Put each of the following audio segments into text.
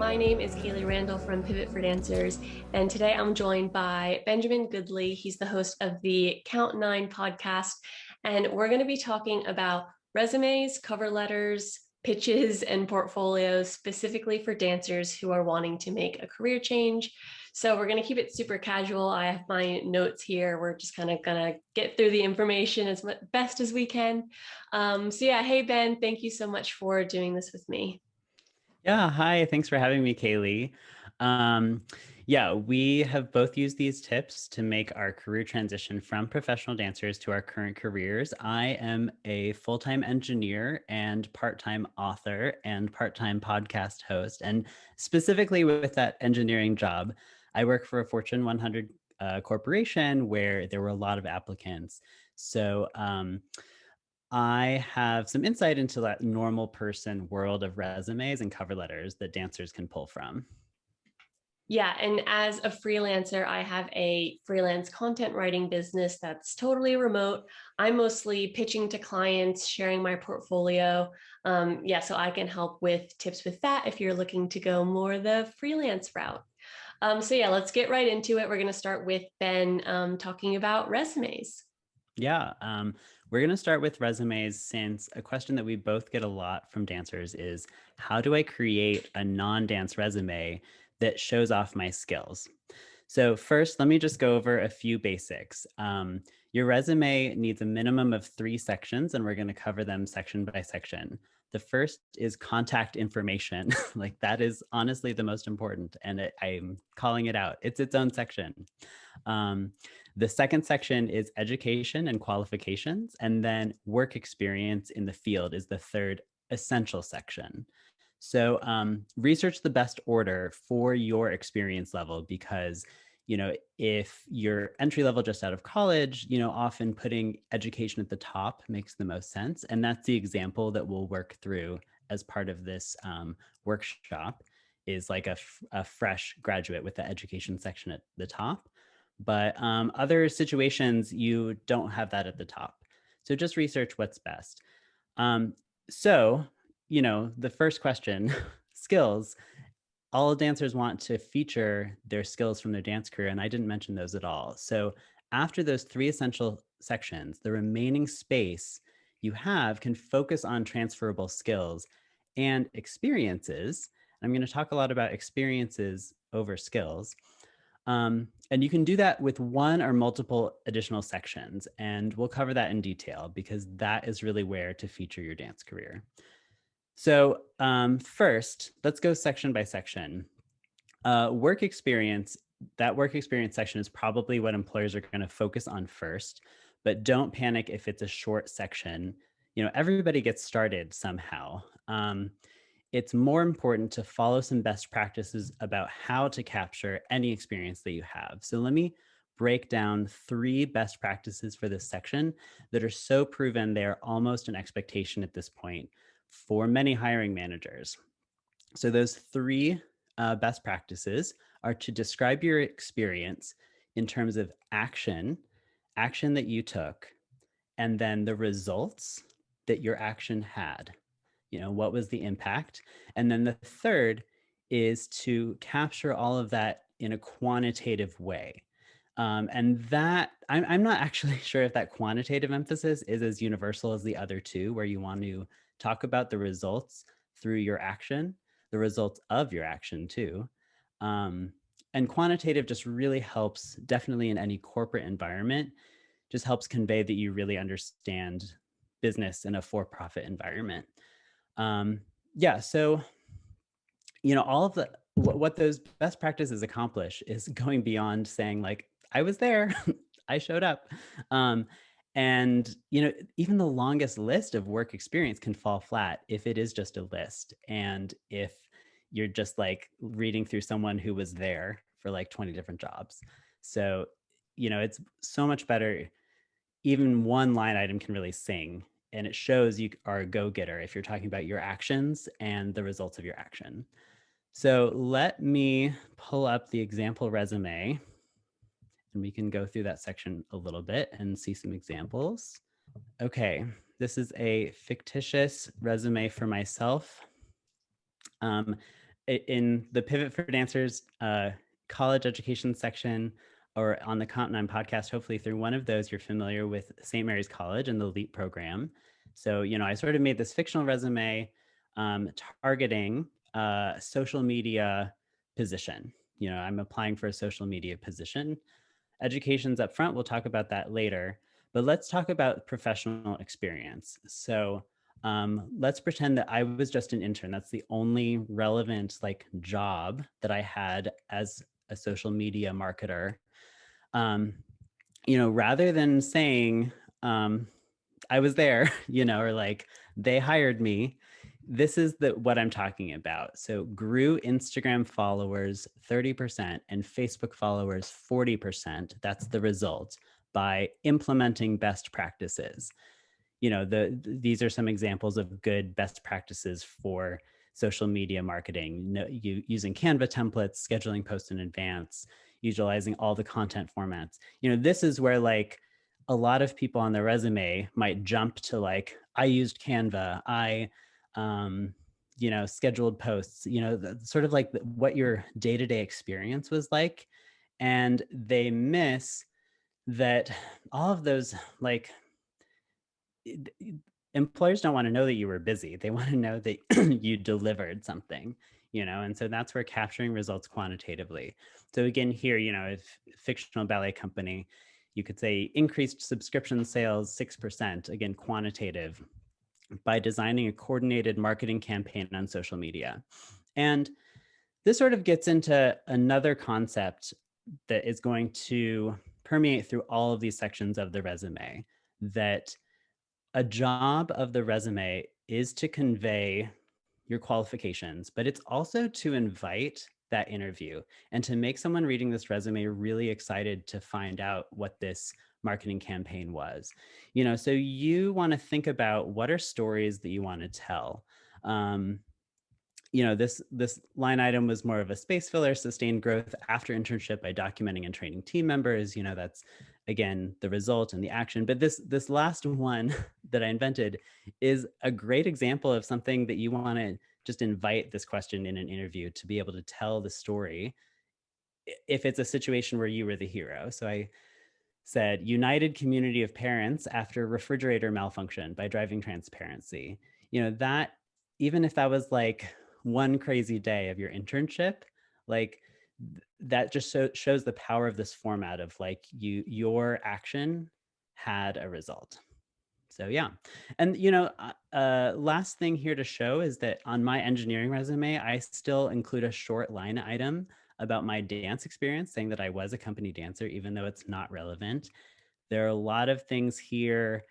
My name is Kaylee Randall from Pivot for Dancers, and today I'm joined by Benjamin Goodley. He's the host of the Count Nine podcast, and we're going to be talking about resumes, cover letters, pitches, and portfolios specifically for dancers who are wanting to make a career change. So we're going to keep it super casual. I have my notes here. We're just kind of going to get through the information as best as we can. Hey, Ben, thank you so much for doing this with me. Yeah, hi. Thanks for having me, Kaylee. Um, we have both used these tips to make our career transition from professional dancers to our current careers. I am a full-time engineer and part-time author and part-time podcast host. And specifically with that engineering job, I work for a Fortune 100 corporation where there were a lot of applicants. So I have some insight into that normal person world of resumes and cover letters that dancers can pull from. Yeah, and as a freelancer, I have a freelance content writing business that's totally remote. I'm mostly pitching to clients, sharing my portfolio. So I can help with tips with that if you're looking to go more the freelance route. Let's get right into it. We're going to start with Ben talking about resumes. We're going to start with resumes since a question that we both get a lot from dancers is how do I create a non-dance resume that shows off my skills? So first, let me just go over a few basics. Your resume needs a minimum of 3 sections, and we're going to cover them section by section. The first is contact information. Like that is honestly the most important, and I'm calling it out. It's its own section. Um, the second section is education and qualifications, and then work experience in the field is the third essential section. So research the best order for your experience level because, if you're entry level just out of college, often putting education at the top makes the most sense. And that's the example that we'll work through as part of this workshop is like a fresh graduate with the education section at the top. But other situations, you don't have that at the top. So just research what's best. Um, so, the first question, skills, all dancers want to feature their skills from their dance career, and I didn't mention those at all. So after those 3 essential sections, the remaining space you have can focus on transferable skills and experiences. I'm going to talk a lot about experiences over skills. And you can do that with one or multiple additional sections, and we'll cover that in detail because that is really where to feature your dance career. So first, let's go section by section. Work experience, that work experience section is probably what employers are going to focus on first, but don't panic if it's a short section. Everybody gets started somehow. It's more important to follow some best practices about how to capture any experience that you have. So let me break down 3 best practices for this section that are so proven they're almost an expectation at this point for many hiring managers. So those 3 best practices are to describe your experience in terms of action that you took, and then the results that your action had. What was the impact? And then the third is to capture all of that in a quantitative way. And that I'm not actually sure if that quantitative emphasis is as universal as the other 2, where you want to talk about the results through your action, the results of your action too. And quantitative just really helps, definitely in any corporate environment, just helps convey that you really understand business in a for-profit environment. So all of the what those best practices accomplish is going beyond saying like I was there, I showed up. And even the longest list of work experience can fall flat if it is just a list, and if you're just like reading through someone who was there for like 20 different jobs. So it's so much better. Even one line item can really sing, and it shows you are a go-getter if you're talking about your actions and the results of your action. So let me pull up the example resume, and we can go through that section a little bit and see some examples. Okay, this is a fictitious resume for myself. in the Pivot for Dancers college education section, or on the Count Nine podcast, hopefully through one of those, you're familiar with St. Mary's College and the LEAP program. So, I sort of made this fictional resume targeting a social media position. I'm applying for a social media position. Education's up front. We'll talk about that later. But let's talk about professional experience. So, let's pretend that I was just an intern. That's the only relevant job that I had as a social media marketer. Um, rather than saying I was there, or they hired me, this is what I'm talking about. So grew Instagram followers 30% and Facebook followers 40%. That's the result by implementing best practices. These are some examples of good best practices for social media marketing. Using Canva templates, scheduling posts in advance, utilizing all the content formats. This is where a lot of people on their resume might jump to I used Canva, I scheduled posts, sort of what your day-to-day experience was like. And they miss that all of those employers don't want to know that you were busy. They want to know that you delivered something, and so that's where capturing results quantitatively. So again, here, if fictional ballet company, you could say increased subscription sales 6%, again, quantitative, by designing a coordinated marketing campaign on social media. And this sort of gets into another concept that is going to permeate through all of these sections of the resume, that a job of the resume is to convey your qualifications, but it's also to invite that interview and to make someone reading this resume really excited to find out what this marketing campaign was. So you want to think about what are stories that you want to tell. This line item was more of a space filler: sustained growth after internship by documenting and training team members. That's again the result and the action. But this last one that I invented is a great example of something that you want to just invite this question in an interview to be able to tell the story if it's a situation where you were the hero. So I said, united community of parents after refrigerator malfunction by driving transparency. That, even if that was one crazy day of your internship, that just shows the power of this format of your action had a result. So yeah. And last thing here to show is that on my engineering resume, I still include a short line item about my dance experience, saying that I was a company dancer, even though it's not relevant. There are a lot of things here,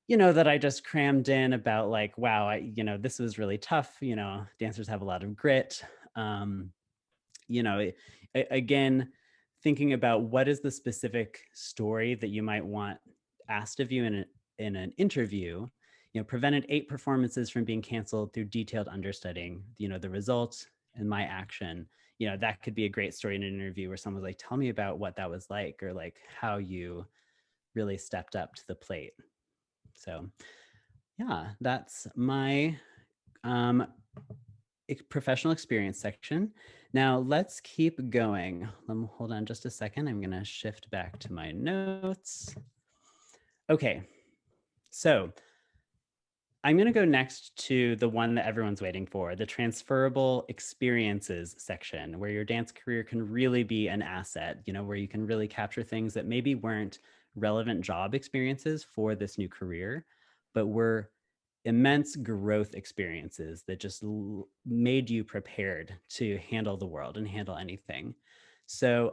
that I just crammed in about wow, this was really tough. Dancers have a lot of grit. You know, again, thinking about what is the specific story that you might want asked of you in an interview. Prevented 8 performances from being canceled through detailed understudying. The results and my action. That could be a great story in an interview where someone's like, tell me about what that was like, or how you really stepped up to the plate. So yeah, that's my professional experience section. Now let's keep going. Hold on just a second. I'm going to shift back to my notes. Okay, so I'm going to go next to the one that everyone's waiting for, the transferable experiences section, where your dance career can really be an asset, where you can really capture things that maybe weren't relevant job experiences for this new career, but were immense growth experiences that just made you prepared to handle the world and handle anything. So,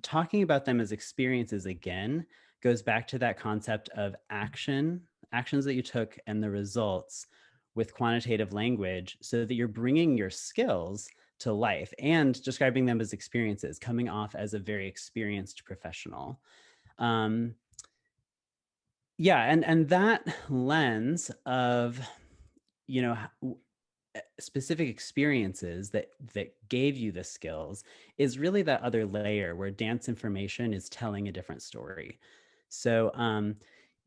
talking about them as experiences again goes back to that concept of actions that you took and the results with quantitative language, so that you're bringing your skills to life and describing them as experiences, coming off as a very experienced professional. Yeah, and that lens of specific experiences that gave you the skills is really that other layer where dance information is telling a different story. So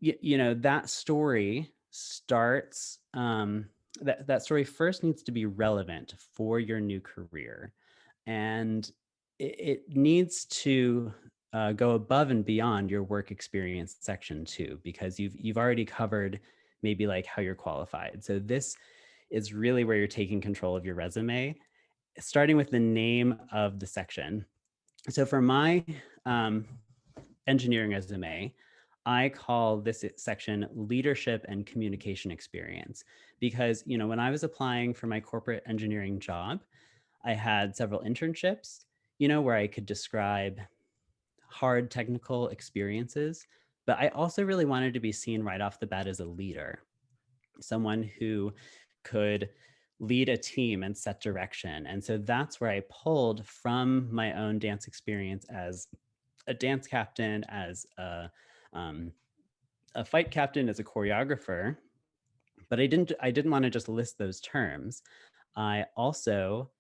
that story starts that story first needs to be relevant for your new career, and it needs to go above and beyond your work experience section too, because you've already covered maybe like how you're qualified. So this is really where you're taking control of your resume, starting with the name of the section. So for my um, engineering resume, I call this section leadership and communication experience because, when I was applying for my corporate engineering job, I had several internships, where I could describe hard technical experiences, but I also really wanted to be seen right off the bat as a leader, someone who could lead a team and set direction. And so that's where I pulled from my own dance experience as a dance captain, as um, a fight captain, as a choreographer. But I didn't want to just list those terms. I also,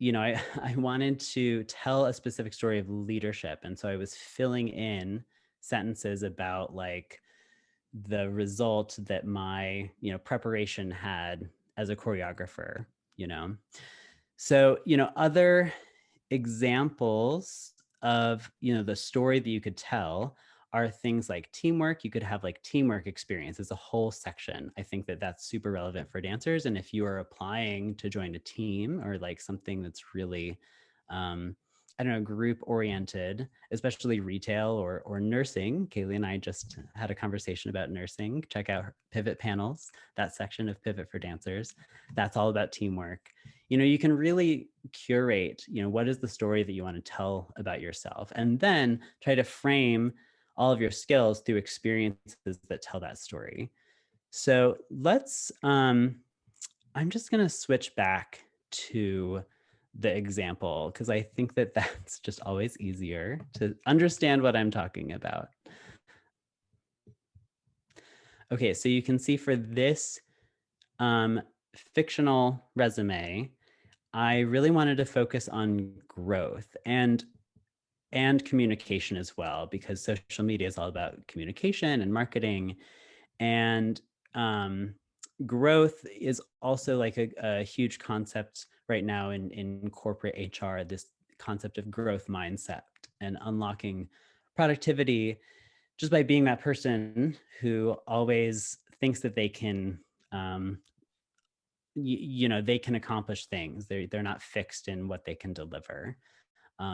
I wanted to tell a specific story of leadership. And so I was filling in sentences about like the result that my, preparation had as a choreographer, you know. So, other examples of, the story that you could tell are things like teamwork. You could have like teamwork experience as a whole section. I think that that's super relevant for dancers. And if you are applying to join a team or like something that's really, I don't know, group oriented, especially retail or nursing. Kaylee and I just had a conversation about nursing. Check out Pivot Panels, that section of Pivot for Dancers. That's all about teamwork. You can really curate, what is the story that you want to tell about yourself, and then try to frame all of your skills through experiences that tell that story. So I'm just going to switch back to the example because I think that that's just always easier to understand what I'm talking about. Okay, so you can see for this fictional resume, I really wanted to focus on growth and communication as well, because social media is all about communication and marketing. And growth is also like a huge concept right now in corporate HR, this concept of growth mindset and unlocking productivity just by being that person who always thinks that they can they can accomplish things. They're not fixed in what they can deliver.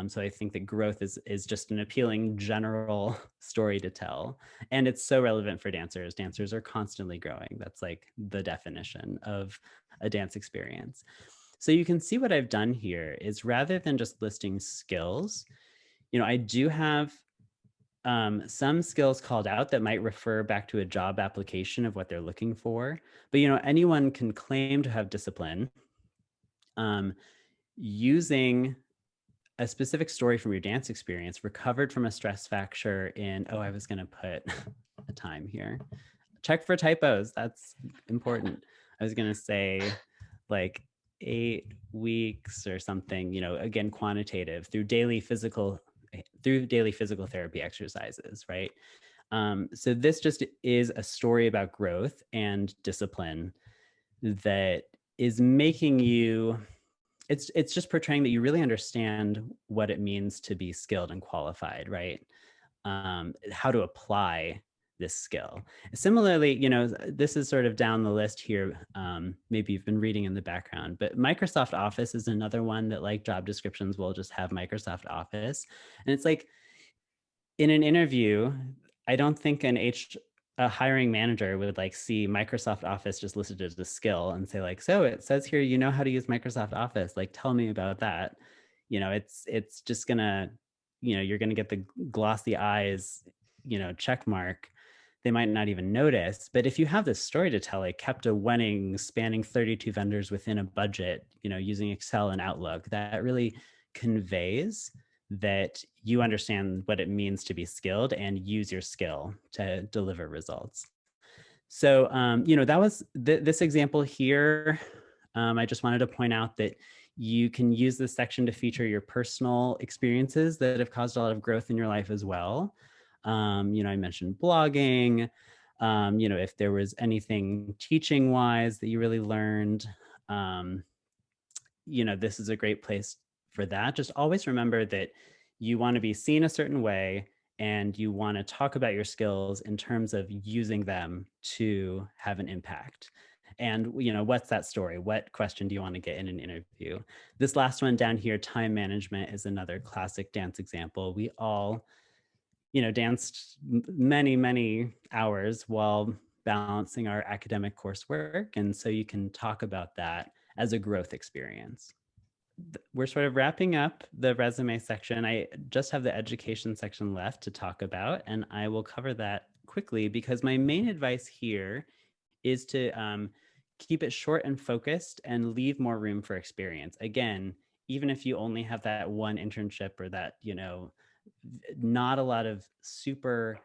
So I think that growth is just an appealing general story to tell. And it's so relevant for dancers. Dancers are constantly growing. That's like the definition of a dance experience. So you can see what I've done here is rather than just listing skills, I do have some skills called out that might refer back to a job application of what they're looking for. But anyone can claim to have discipline using a specific story from your dance experience, recovered from a stress fracture in, I was going to put a time here. Check for typos. That's important. I was going to say like 8 weeks or something, again, quantitative through daily physical therapy exercises, right? So this just is a story about growth and discipline that is making you, it's just portraying that you really understand what it means to be skilled and qualified, right? How to apply this skill. Similarly, this is sort of down the list here. Maybe you've been reading in the background, but Microsoft Office is another one that like job descriptions will just have Microsoft Office. And it's like in an interview, I don't think a hiring manager would like see Microsoft Office just listed as a skill and say like, so it says here, how to use Microsoft Office. Like, tell me about that. It's just gonna, you're gonna get the glossy eyes, check mark. They might not even notice. But if you have this story to tell, like kept a wedding spanning 32 vendors within a budget, using Excel and Outlook, that really conveys that you understand what it means to be skilled and use your skill to deliver results. So, that was this example here. I just wanted to point out that you can use this section to feature your personal experiences that have caused a lot of growth in your life as well. I mentioned blogging, If there was anything teaching wise that you really learned. um, this is a great place for that. Just always remember that you want to be seen a certain way, and you want to talk about your skills in terms of using them to have an impact. And what's that story? What question do you want to get in an interview? This last one down here, time management, is another classic dance example. We all danced many hours while balancing our academic coursework, and so you can talk about that as a growth experience. We're sort of wrapping up the resume section. I just have the education section left to talk about, and I will cover that quickly because my main advice here is to keep it short and focused and leave more room for experience. Again, even if you only have that one internship or that, not a lot of super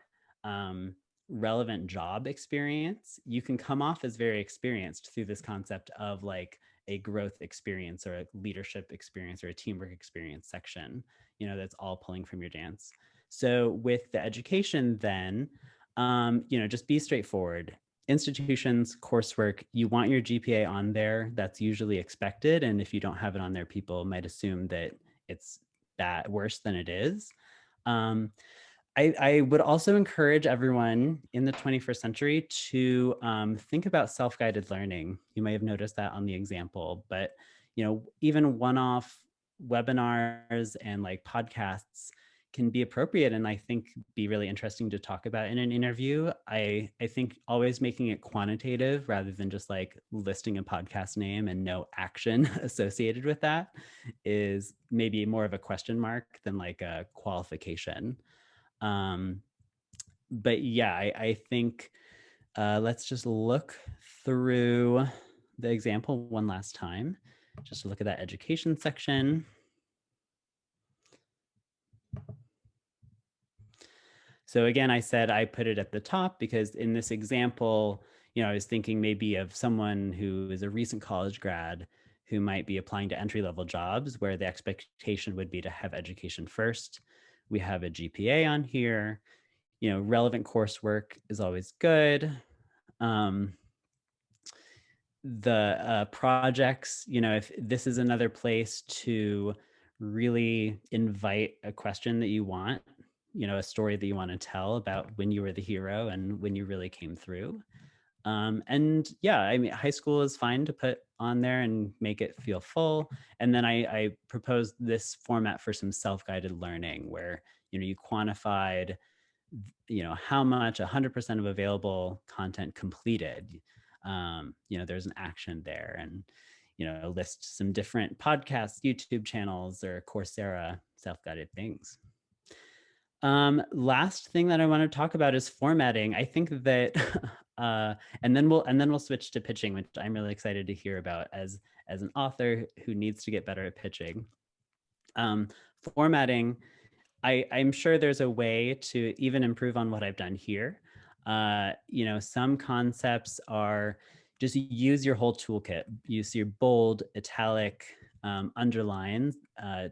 um, relevant job experience, you can come off as very experienced through this concept of like a growth experience or a leadership experience or a teamwork experience section, that's all pulling from your dance. So with the education, then, just be straightforward. Institutions, coursework, you want your GPA on there. That's usually expected. And if you don't have it on there, people might assume that it's worse than it is. Um, I would also encourage everyone in the 21st century to think about self-guided learning. You may have noticed that on the example, but even one-off webinars and like podcasts can be appropriate, and I think be really interesting to talk about in an interview. I think always making it quantitative rather than just like listing a podcast name and no action associated with that is maybe more of a question mark than like a qualification. Um, but yeah, I think let's just look through the example one last time, just to look at that education section. So again, I said I put it at the top because in this example, I was thinking maybe of someone who is a recent college grad who might be applying to entry-level jobs where the expectation would be to have education first. We have a GPA on here. Relevant coursework is always good. Um, the projects, if this is another place to really invite a question that you want, a story that you want to tell about when you were the hero and when you really came through. And yeah, I mean, high school is fine to put on there and make it feel full. And then I proposed this format for some self-guided learning where, you quantified, how much 100% of available content completed. There's an action there, and, list some different podcasts, YouTube channels, or Coursera self-guided things. Last thing that I want to talk about is formatting. I think that, and then we'll switch to pitching, which I'm really excited to hear about as an author who needs to get better at pitching. Formatting, I'm sure there's a way to even improve on what I've done here. Some concepts are just use your whole toolkit. Use your bold, italic, underline,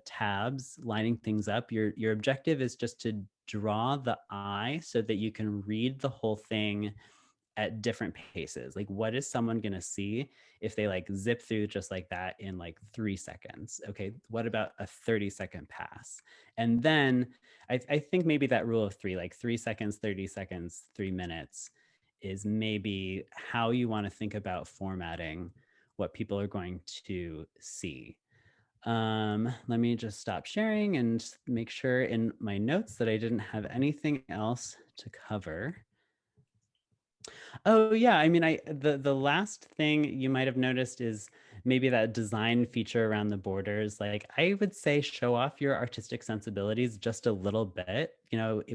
tabs, lining things up. Your objective is just to draw the eye so that you can read the whole thing at different paces. Like, what is someone going to see if they like zip through just like that in like 3 seconds? Okay, what about a 30-second pass? And then I think maybe that rule of three, like 3 seconds, 30 seconds, 3 minutes, is maybe how you want to think about formatting what people are going to see. Let me just stop sharing and make sure in my notes that I didn't have anything else to cover. Oh yeah, I mean, the last thing you might have noticed is maybe that design feature around the borders. Like, I would say show off your artistic sensibilities just a little bit,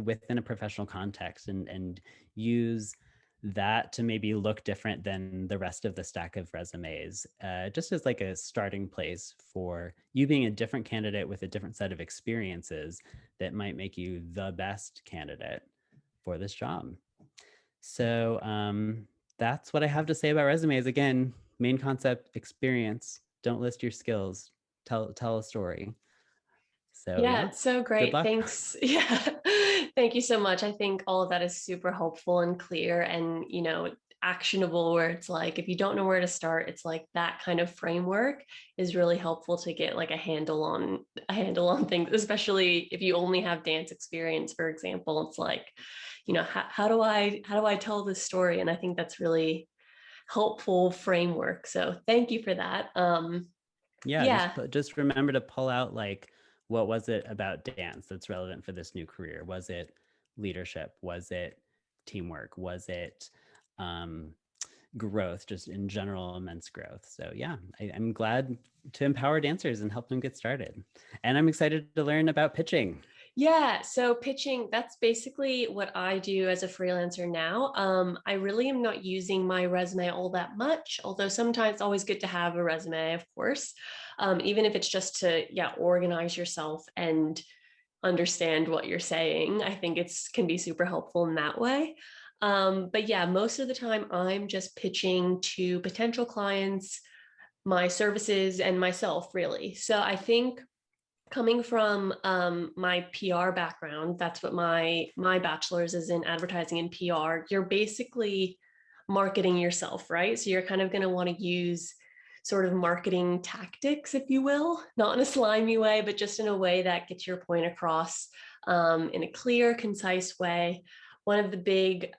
within a professional context, and use that to maybe look different than the rest of the stack of resumes, just as like a starting place for you being a different candidate with a different set of experiences that might make you the best candidate for this job. So that's what I have to say about resumes. Again, main concept, experience. Don't list your skills. Tell a story. So Yeah, yeah, it's so good great. luck. Thanks. Yeah. Thank you so much. I think all of that is super helpful and clear and, actionable, where it's like, if you don't know where to start, it's like that kind of framework is really helpful to get like a handle on things, especially if you only have dance experience, for example. It's like, how do I tell this story? And I think that's really helpful framework. So thank you for that. Yeah, Yeah. just remember to pull out like what was it about dance that's relevant for this new career? Was it leadership? Was it teamwork? Was it um, growth, just in general, immense growth? So yeah, I'm glad to empower dancers and help them get started. And I'm excited to learn about pitching. Yeah, so pitching, that's basically what I do as a freelancer now. I really am not using my resume all that much, although sometimes it's always good to have a resume, of course, even if it's just to, yeah, organize yourself and understand what you're saying. I think it's can be super helpful in that way. But yeah, most of the time I'm just pitching to potential clients, my services, and myself, really. So I think coming from my PR background, that's what my bachelor's is in advertising and PR. You're basically marketing yourself, right? So you're kind of going to want to use sort of marketing tactics, if you will, not in a slimy way, but just in a way that gets your point across in a clear, concise way. One of the big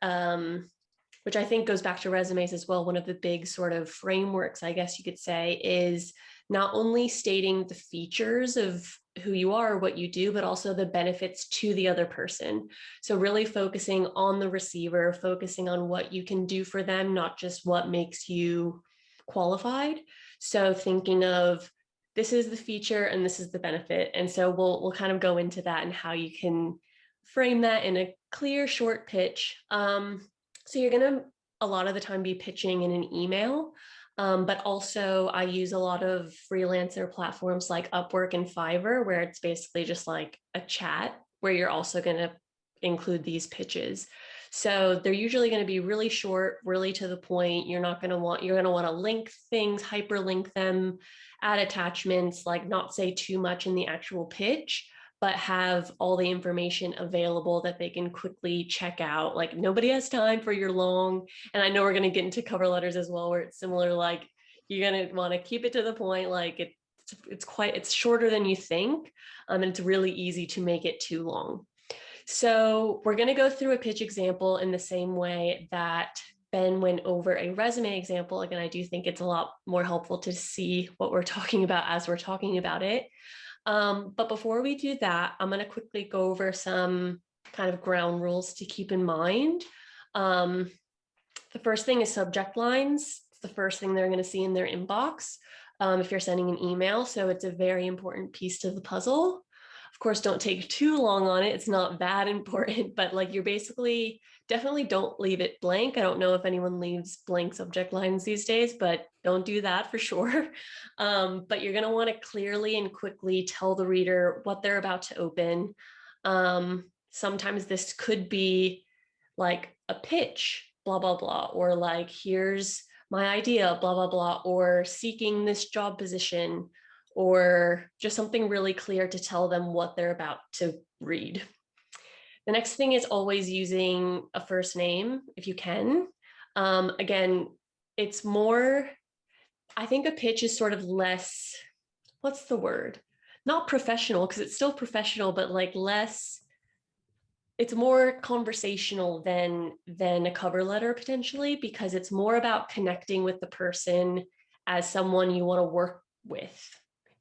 which I think goes back to resumes as well. One of the big sort of frameworks, I guess you could say, is not only stating the features of who you are, what you do, but also the benefits to the other person. So really focusing on the receiver, focusing on what you can do for them, not just what makes you qualified. So thinking of this is the feature and this is the benefit. And so we'll kind of go into that and how you can frame that in a clear, short pitch. So you're going to a lot of the time be pitching in an email. But also, I use a lot of freelancer platforms like Upwork and Fiverr, where it's basically just like a chat where you're also going to include these pitches. So they're usually going to be really short, really to the point. You're going to want to link things, hyperlink them, add attachments, like not say too much in the actual pitch, but have all the information available that they can quickly check out. Like nobody has time for your long, and I know we're going to get into cover letters as well, where it's similar, like you're going to want to keep it to the point, like it's shorter than you think, and it's really easy to make it too long. So we're going to go through a pitch example in the same way that Ben went over a resume example. Again, I do think it's a lot more helpful to see what we're talking about as we're talking about it. But before we do that, I'm going to quickly go over some kind of ground rules to keep in mind. Um, the first thing is subject lines. It's the first thing they're going to see in their inbox if you're sending an email. So it's a very important piece to the puzzle. Of course, don't take too long on it. It's not that important, but like you're basically definitely don't leave it blank. I don't know if anyone leaves blank subject lines these days, but don't do that for sure. But you're going to want to clearly and quickly tell the reader what they're about to open. Sometimes this could be like a pitch, blah, blah, blah, or like, here's my idea, blah, blah, blah, or seeking this job position, or just something really clear to tell them what they're about to read. The next thing is always using a first name if you can. Again, it's more, I think a pitch is sort of less, what's the word? Not professional, because it's still professional, but like less, it's more conversational than a cover letter potentially, because it's more about connecting with the person as someone you want to work with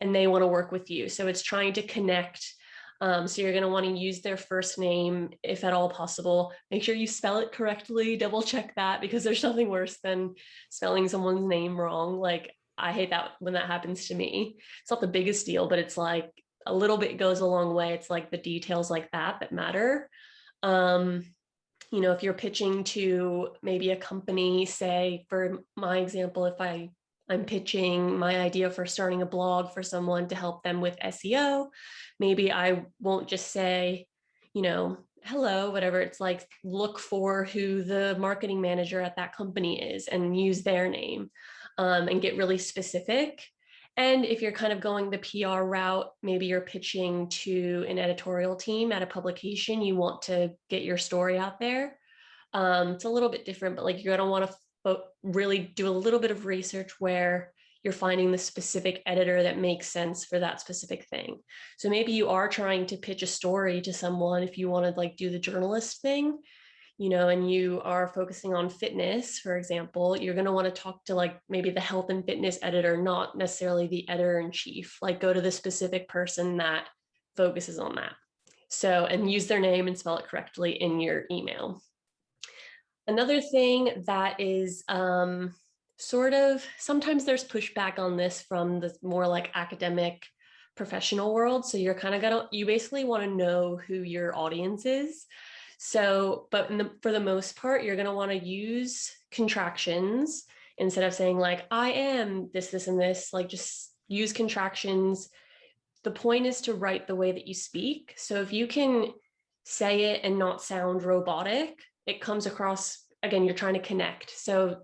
and they want to work with you. So it's trying to connect. So you're going to want to use their first name if at all possible. Make sure you spell it correctly, double check that, because there's nothing worse than spelling someone's name wrong. Like I hate that when that happens to me. It's not the biggest deal, but it's like a little bit goes a long way. It's like the details like that matter. Um, if you're pitching to maybe a company, say for my example, if I'm pitching my idea for starting a blog for someone to help them with SEO, maybe I won't just say, hello, whatever. It's like, look for who the marketing manager at that company is and use their name, and get really specific. And if you're kind of going the PR route, maybe you're pitching to an editorial team at a publication, you want to get your story out there. It's a little bit different, but like you're going to want to really do a little bit of research where you're finding the specific editor that makes sense for that specific thing. So maybe you are trying to pitch a story to someone if you want to like do the journalist thing, and you are focusing on fitness, for example, you're going to want to talk to like maybe the health and fitness editor, not necessarily the editor in chief, like go to the specific person that focuses on that. So, and use their name and spell it correctly in your email. Another thing that is sort of, sometimes there's pushback on this from the more like academic professional world. So you're kind of you basically want to know who your audience is. So, but for the most part, you're going to want to use contractions instead of saying like, I am this, this, and this, like just use contractions. The point is to write the way that you speak. So if you can say it and not sound robotic, it comes across, again, you're trying to connect. So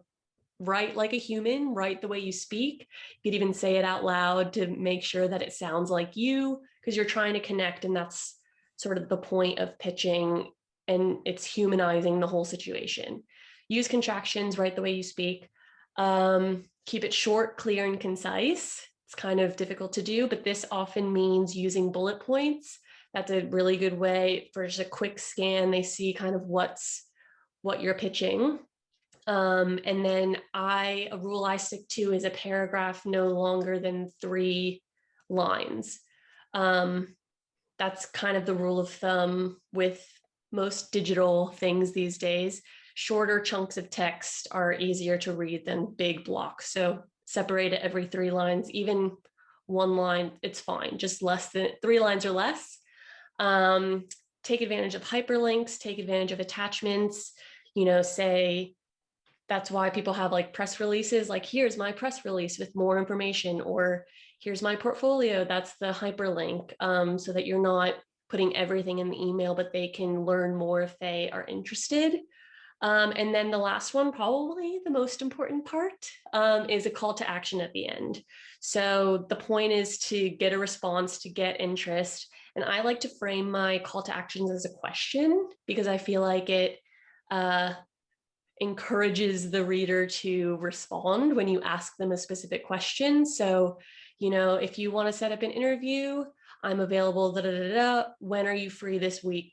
write like a human, write the way you speak. You could even say it out loud to make sure that it sounds like you, because you're trying to connect. And that's sort of the point of pitching, and it's humanizing the whole situation. Use contractions, write the way you speak. Keep it short, clear, and concise. It's kind of difficult to do, but this often means using bullet points. That's a really good way for just a quick scan. They see kind of what you're pitching. And then a rule I stick to is a paragraph no longer than 3 lines. That's kind of the rule of thumb with most digital things these days. Shorter chunks of text are easier to read than big blocks. So separate it every 3 lines, even 1 line, it's fine. Just less than 3 lines or less. Take advantage of hyperlinks, take advantage of attachments, say, that's why people have like press releases, like here's my press release with more information, or here's my portfolio, that's the hyperlink, so that you're not putting everything in the email, but they can learn more if they are interested. And then the last one, probably the most important part, is a call to action at the end. So the point is to get a response, to get interest. And I like to frame my call to actions as a question, because I feel like it encourages the reader to respond when you ask them a specific question. So, if you want to set up an interview, I'm available, da, da, da, da. When are you free this week? ?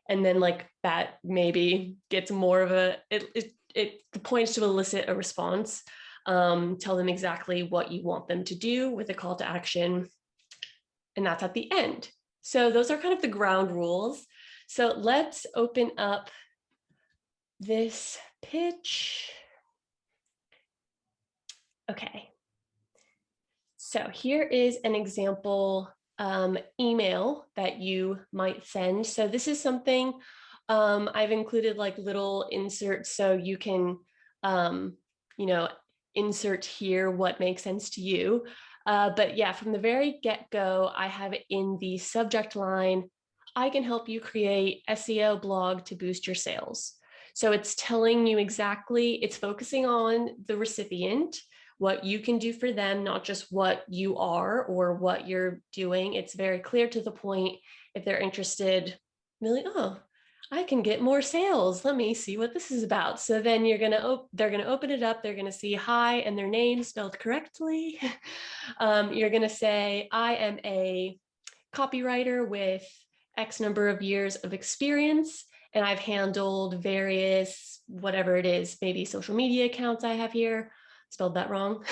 And then like that maybe gets more of the point is to elicit a response. Tell them exactly what you want them to do with a call to action. And that's at the end. So those are kind of the ground rules. So let's open up this pitch. Okay. So here is an example email that you might send. So this is something I've included like little inserts so you can, insert here what makes sense to you. But yeah, from the very get-go, I have it in the subject line, I can help you create SEO blog to boost your sales. So it's telling you exactly, it's focusing on the recipient, what you can do for them, not just what you are or what you're doing. It's very clear to the point. If they're interested, really, oh, I can get more sales. Let me see what this is about. So then they're gonna open it up. They're gonna see hi and their name spelled correctly. You're gonna say, I am a copywriter with X number of years of experience, and I've handled various, whatever it is, maybe social media accounts I have here. Spelled that wrong.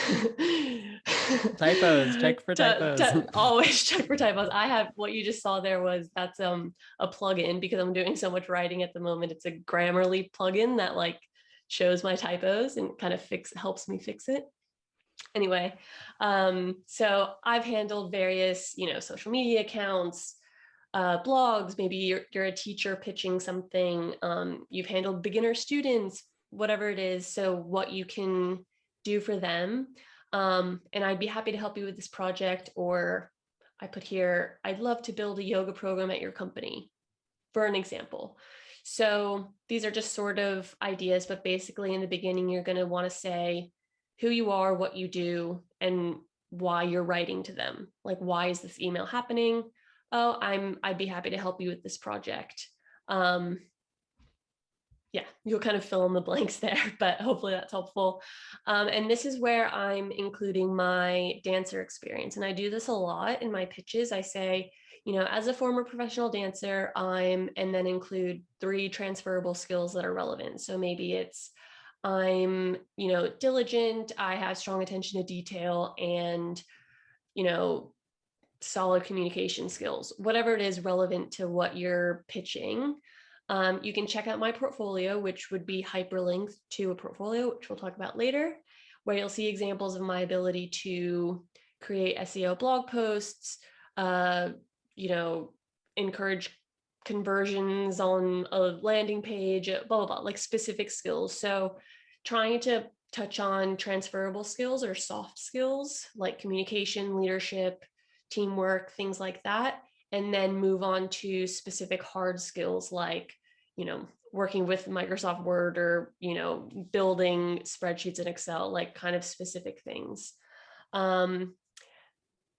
Typos, check for typos. Always check for typos. I have, what you just saw there that's a plugin, because I'm doing so much writing at the moment. It's a Grammarly plugin that like shows my typos and kind of helps me fix it. Anyway, so I've handled various, social media accounts, blogs, maybe you're a teacher pitching something, you've handled beginner students, whatever it is. So what you can do for them. And I'd be happy to help you with this project. Or I put here, I'd love to build a yoga program at your company, for an example. So these are just sort of ideas, but basically in the beginning, you're going to want to say who you are, what you do, and why you're writing to them. Like, why is this email happening? Oh, I'd be happy to help you with this project. Yeah, you'll kind of fill in the blanks there, but hopefully that's helpful. And this is where I'm including my dancer experience. And I do this a lot in my pitches. I say, as a former professional dancer, and then include 3 transferable skills that are relevant. So maybe it's I'm, diligent, I have strong attention to detail, and, you know, solid communication skills, whatever it is relevant to what you're pitching. You can check out my portfolio, which would be hyperlinked to a portfolio, which we'll talk about later, where you'll see examples of my ability to create SEO blog posts, uh, encourage conversions on a landing page, blah, blah, blah, like specific skills. So trying to touch on transferable skills or soft skills like communication, leadership, teamwork, things like that, and then move on to specific hard skills like, working with Microsoft Word or, building spreadsheets in Excel, like kind of specific things.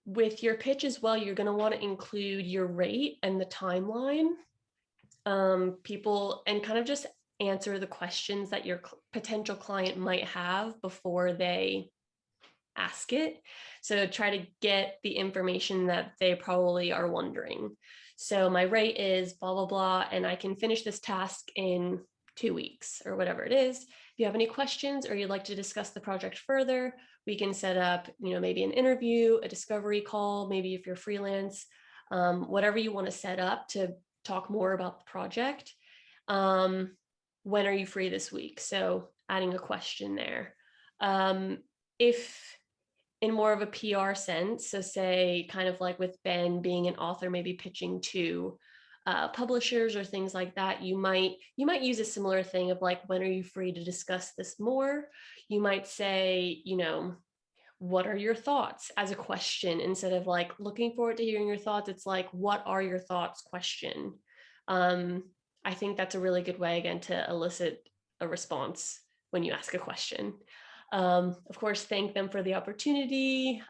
With your pitch as well, you're going to want to include your rate and the timeline. People, and kind of just answer the questions that your potential client might have before they ask it. So try to get the information that they probably are wondering. So my rate is blah, blah, blah, and I can finish this task in 2 weeks or whatever it is. If you have any questions or you'd like to discuss the project further, we can set up, maybe an interview, a discovery call, maybe if you're freelance, whatever you want to set up to talk more about the project. When are you free this week? So adding a question there. If in more of a PR sense, so say kind of like with Ben being an author, maybe pitching to publishers or things like that, you might use a similar thing of like, when are you free to discuss this more? You might say, what are your thoughts, as a question, instead of like looking forward to hearing your thoughts. It's like, what are your thoughts question. I think that's a really good way, again, to elicit a response when you ask a question. Of course, thank them for the opportunity.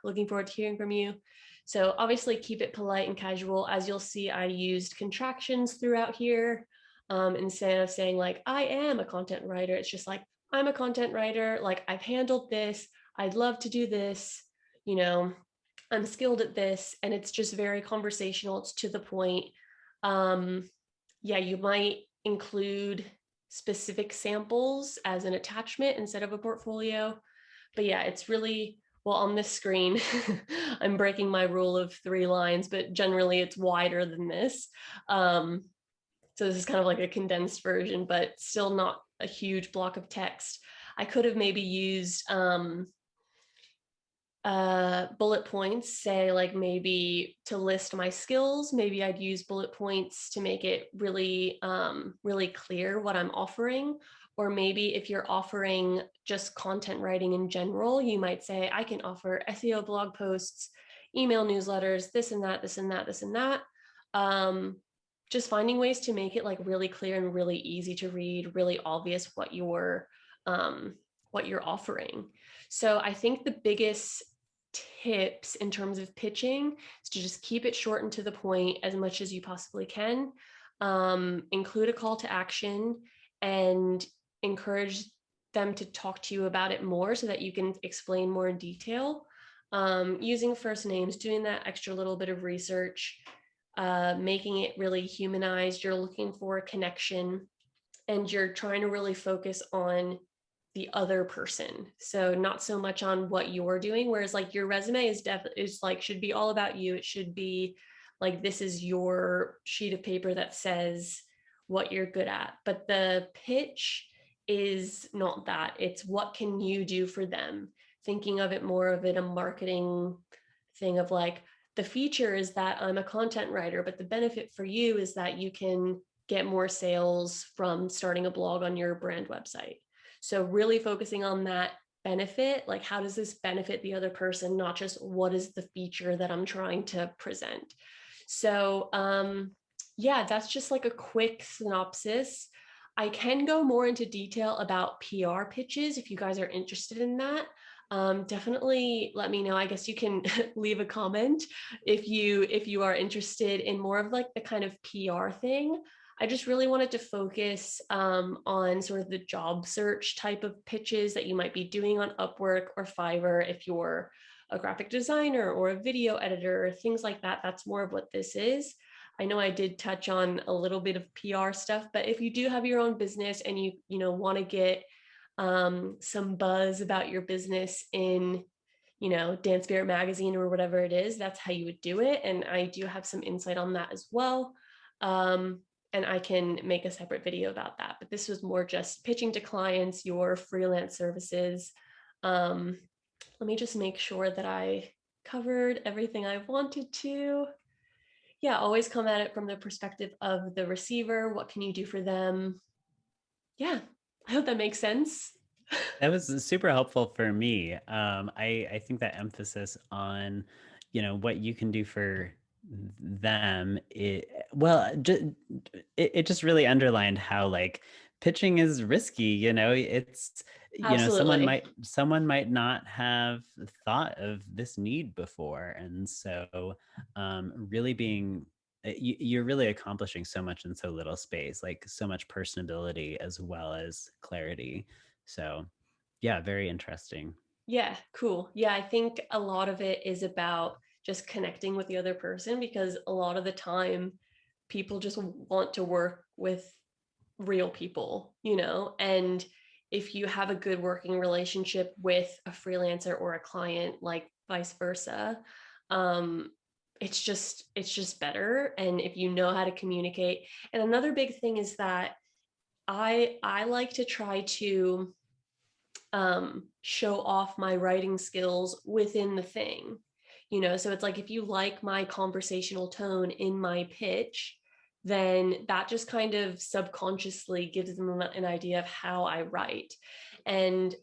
Looking forward to hearing from you. So obviously keep it polite and casual. As you'll see, I used contractions throughout here. Instead of saying like, I am a content writer, it's just like, I'm a content writer. Like, I've handled this. I'd love to do this. I'm skilled at this. And it's just very conversational. It's to the point. You might include specific samples as an attachment instead of a portfolio. But yeah, it's really, well, on this screen, I'm breaking my rule of 3 lines, but generally it's wider than this. So this is kind of like a condensed version, but still not a huge block of text. I could have maybe used bullet points, say like maybe to list my skills. Maybe I'd use bullet points to make it really, really clear what I'm offering. Or maybe if you're offering just content writing in general, you might say, I can offer SEO blog posts, email newsletters, this and that, this and that, this and that. Just finding ways to make it like really clear and really easy to read, really obvious what you're offering. So I think the biggest tips in terms of pitching is to just keep it short and to the point as much as you possibly can. Include a call to action and encourage them to talk to you about it more so that you can explain more in detail. Using first names, doing that extra little bit of research, making it really humanized. You're looking for a connection and you're trying to really focus on the other person. So not so much on what you're doing, whereas like your resume is like, should be all about you. It should be like, this is your sheet of paper that says what you're good at. But the pitch is not that. It's what can you do for them? Thinking of it more of it a marketing thing of like, the feature is that I'm a content writer, but the benefit for you is that you can get more sales from starting a blog on your brand website. So really focusing on that benefit, like how does this benefit the other person, not just what is the feature that I'm trying to present. So that's just like a quick synopsis. I can go more into detail about PR pitches if you guys are interested in that. Definitely let me know. I guess you can leave a comment if you are interested in more of like the kind of PR thing. I just really wanted to focus on sort of the job search type of pitches that you might be doing on Upwork or Fiverr if you're a graphic designer or a video editor, things like that. That's more of what this is. I know I did touch on a little bit of PR stuff, but if you do have your own business and you want to get some buzz about your business in, Dance Spirit Magazine or whatever it is, that's how you would do it. And I do have some insight on that as well. And I can make a separate video about that. But this was more just pitching to clients your freelance services. Um, Let me just make sure that I covered everything I wanted to. Yeah, always come at it from the perspective of the receiver. What can you do for them? Yeah, I hope that makes sense. That was super helpful for me. I think that emphasis on, what you can do for them, it just really underlined how like pitching is risky. It's Absolutely. someone might not have thought of this need before, and so really being you're really accomplishing so much in so little space, like so much personability as well as clarity. So yeah, very interesting. Yeah, cool. Yeah, I think a lot of it is about just connecting with the other person because a lot of the time people just want to work with real people, and if you have a good working relationship with a freelancer or a client, like vice versa, um, it's just better. And if you know how to communicate. And another big thing is that I like to try to show off my writing skills within the thing. So it's like if you like my conversational tone in my pitch, then that just kind of subconsciously gives them an idea of how I write. And,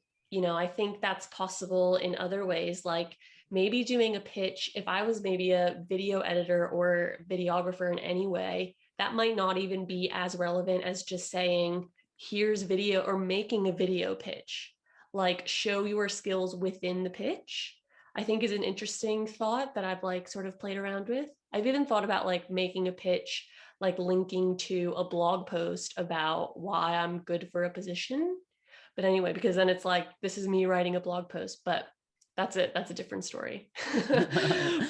I think that's possible in other ways, like maybe doing a pitch. If I was maybe a video editor or videographer in any way, that might not even be as relevant as just saying, here's video, or making a video pitch, like show your skills within the pitch. I think is an interesting thought that I've like sort of played around with. I've even thought about like making a pitch, like linking to a blog post about why I'm good for a position. But anyway, because then it's like, this is me writing a blog post, but that's it. That's a different story. Well,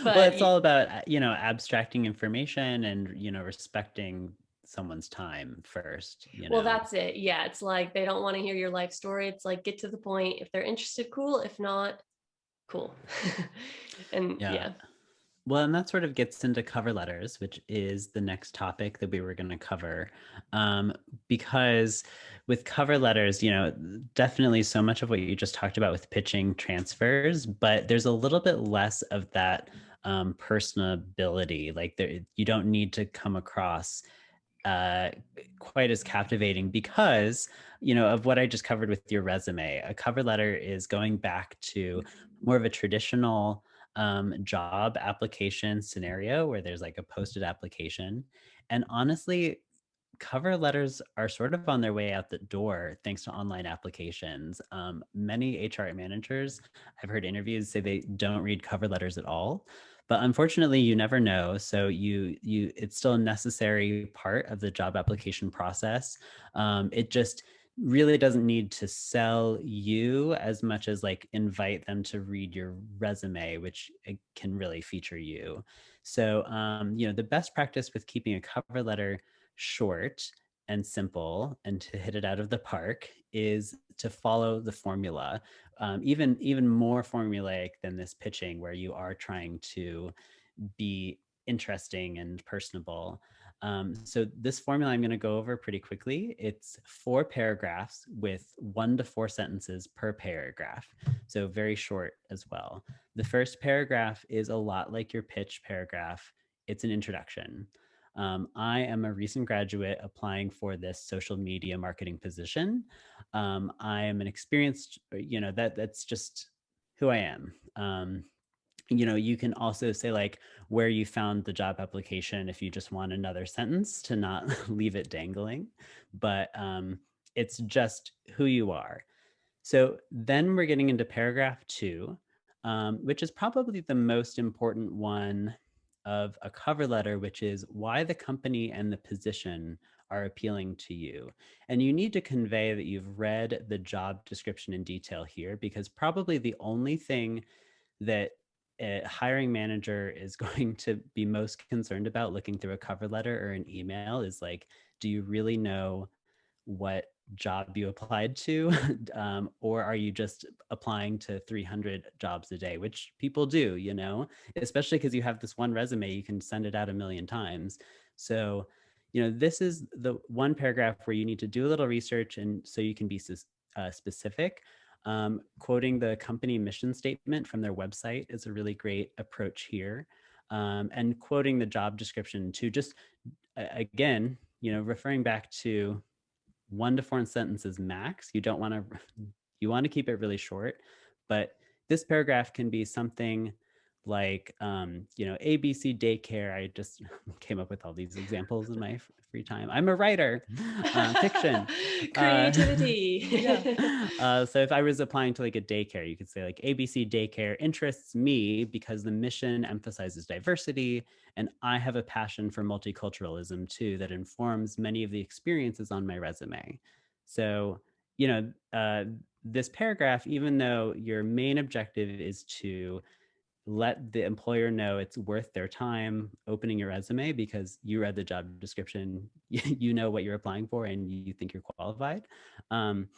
But it's all about, abstracting information and, respecting someone's time first. well, that's it. Yeah. It's like they don't want to hear your life story. It's like, get to the point. If they're interested, cool. If not, cool. And Yeah. yeah. Well, and that sort of gets into cover letters, which is the next topic that we were going to cover. Because with cover letters, definitely so much of what you just talked about with pitching transfers, but there's a little bit less of that personability. Like you don't need to come across uh, quite as captivating because, of what I just covered with your resume. A cover letter is going back to more of a traditional job application scenario where there's like a posted application. And honestly, cover letters are sort of on their way out the door thanks to online applications. Many HR managers, I've heard interviews say they don't read cover letters at all, but unfortunately, you never know. So it's still a necessary part of the job application process. It just really doesn't need to sell you as much as like invite them to read your resume, which can really feature you. So, the best practice with keeping a cover letter short and simple and to hit it out of the park is to follow the formula, even more formulaic than this pitching where you are trying to be interesting and personable. So this formula I'm going to go over pretty quickly. It's 4 paragraphs with 1 to 4 sentences per paragraph, so very short as well. The first paragraph is a lot like your pitch paragraph. It's an introduction. I am a recent graduate applying for this social media marketing position. I am an experienced, that's just who I am. You can also say like where you found the job application if you just want another sentence to not leave it dangling. But it's just who you are. So then we're getting into paragraph two, which is probably the most important one of a cover letter, which is why the company and the position are appealing to you. And you need to convey that you've read the job description in detail here, because probably the only thing that a hiring manager is going to be most concerned about looking through a cover letter or an email is like, do you really know what job you applied to? Or are you just applying to 300 jobs a day, which people do, especially because you have this one resume, you can send it out a million times. So, this is the one paragraph where you need to do a little research and so you can be specific. Quoting the company mission statement from their website is a really great approach here. And quoting the job description too, just again, referring back to 1 to 4 sentences max. You want to keep it really short, but this paragraph can be something like, ABC daycare. I just came up with all these examples in my free time. I'm a writer, fiction. Yeah. Creativity. So if I was applying to like a daycare, you could say like ABC daycare interests me because the mission emphasizes diversity, and I have a passion for multiculturalism too that informs many of the experiences on my resume. So, you know, uh, this paragraph, even though your main objective is to let the employer know it's worth their time opening your resume because you read the job description, you know what you're applying for, and you think you're qualified. Um,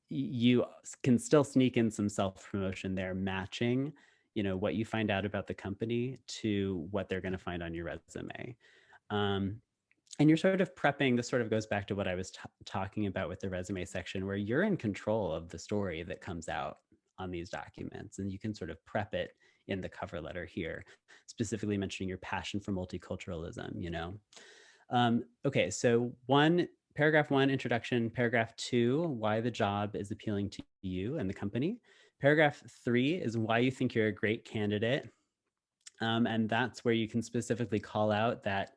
you can still sneak in some self-promotion there, matching, what you find out about the company to what they're going to find on your resume. Um, and you're sort of prepping. This sort of goes back to what I was talking about with the resume section, where you're in control of the story that comes out on these documents, and you can sort of prep it in the cover letter here, specifically mentioning your passion for multiculturalism. Okay, so paragraph one, introduction. Paragraph two, why the job is appealing to you and the company. Paragraph three is why you think you're a great candidate. And that's where you can specifically call out that,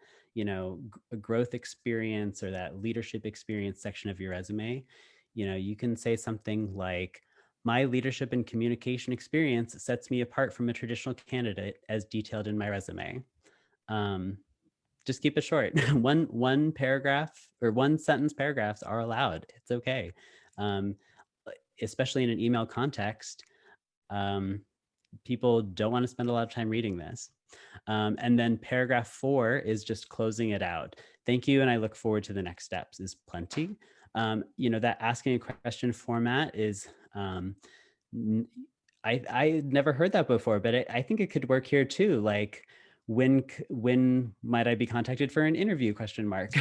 growth experience or that leadership experience section of your resume. You can say something like, my leadership and communication experience sets me apart from a traditional candidate as detailed in my resume. Um, just keep it short. one paragraph or one sentence paragraphs are allowed. It's okay. Um, Especially in an email context. Um, People don't want to spend a lot of time reading this. And then paragraph four is just closing it out. Thank you, and I look forward to the next steps is plenty. That asking a question format is, I never heard that before, but I think it could work here too. Like, when might I be contacted for an interview? Question mark.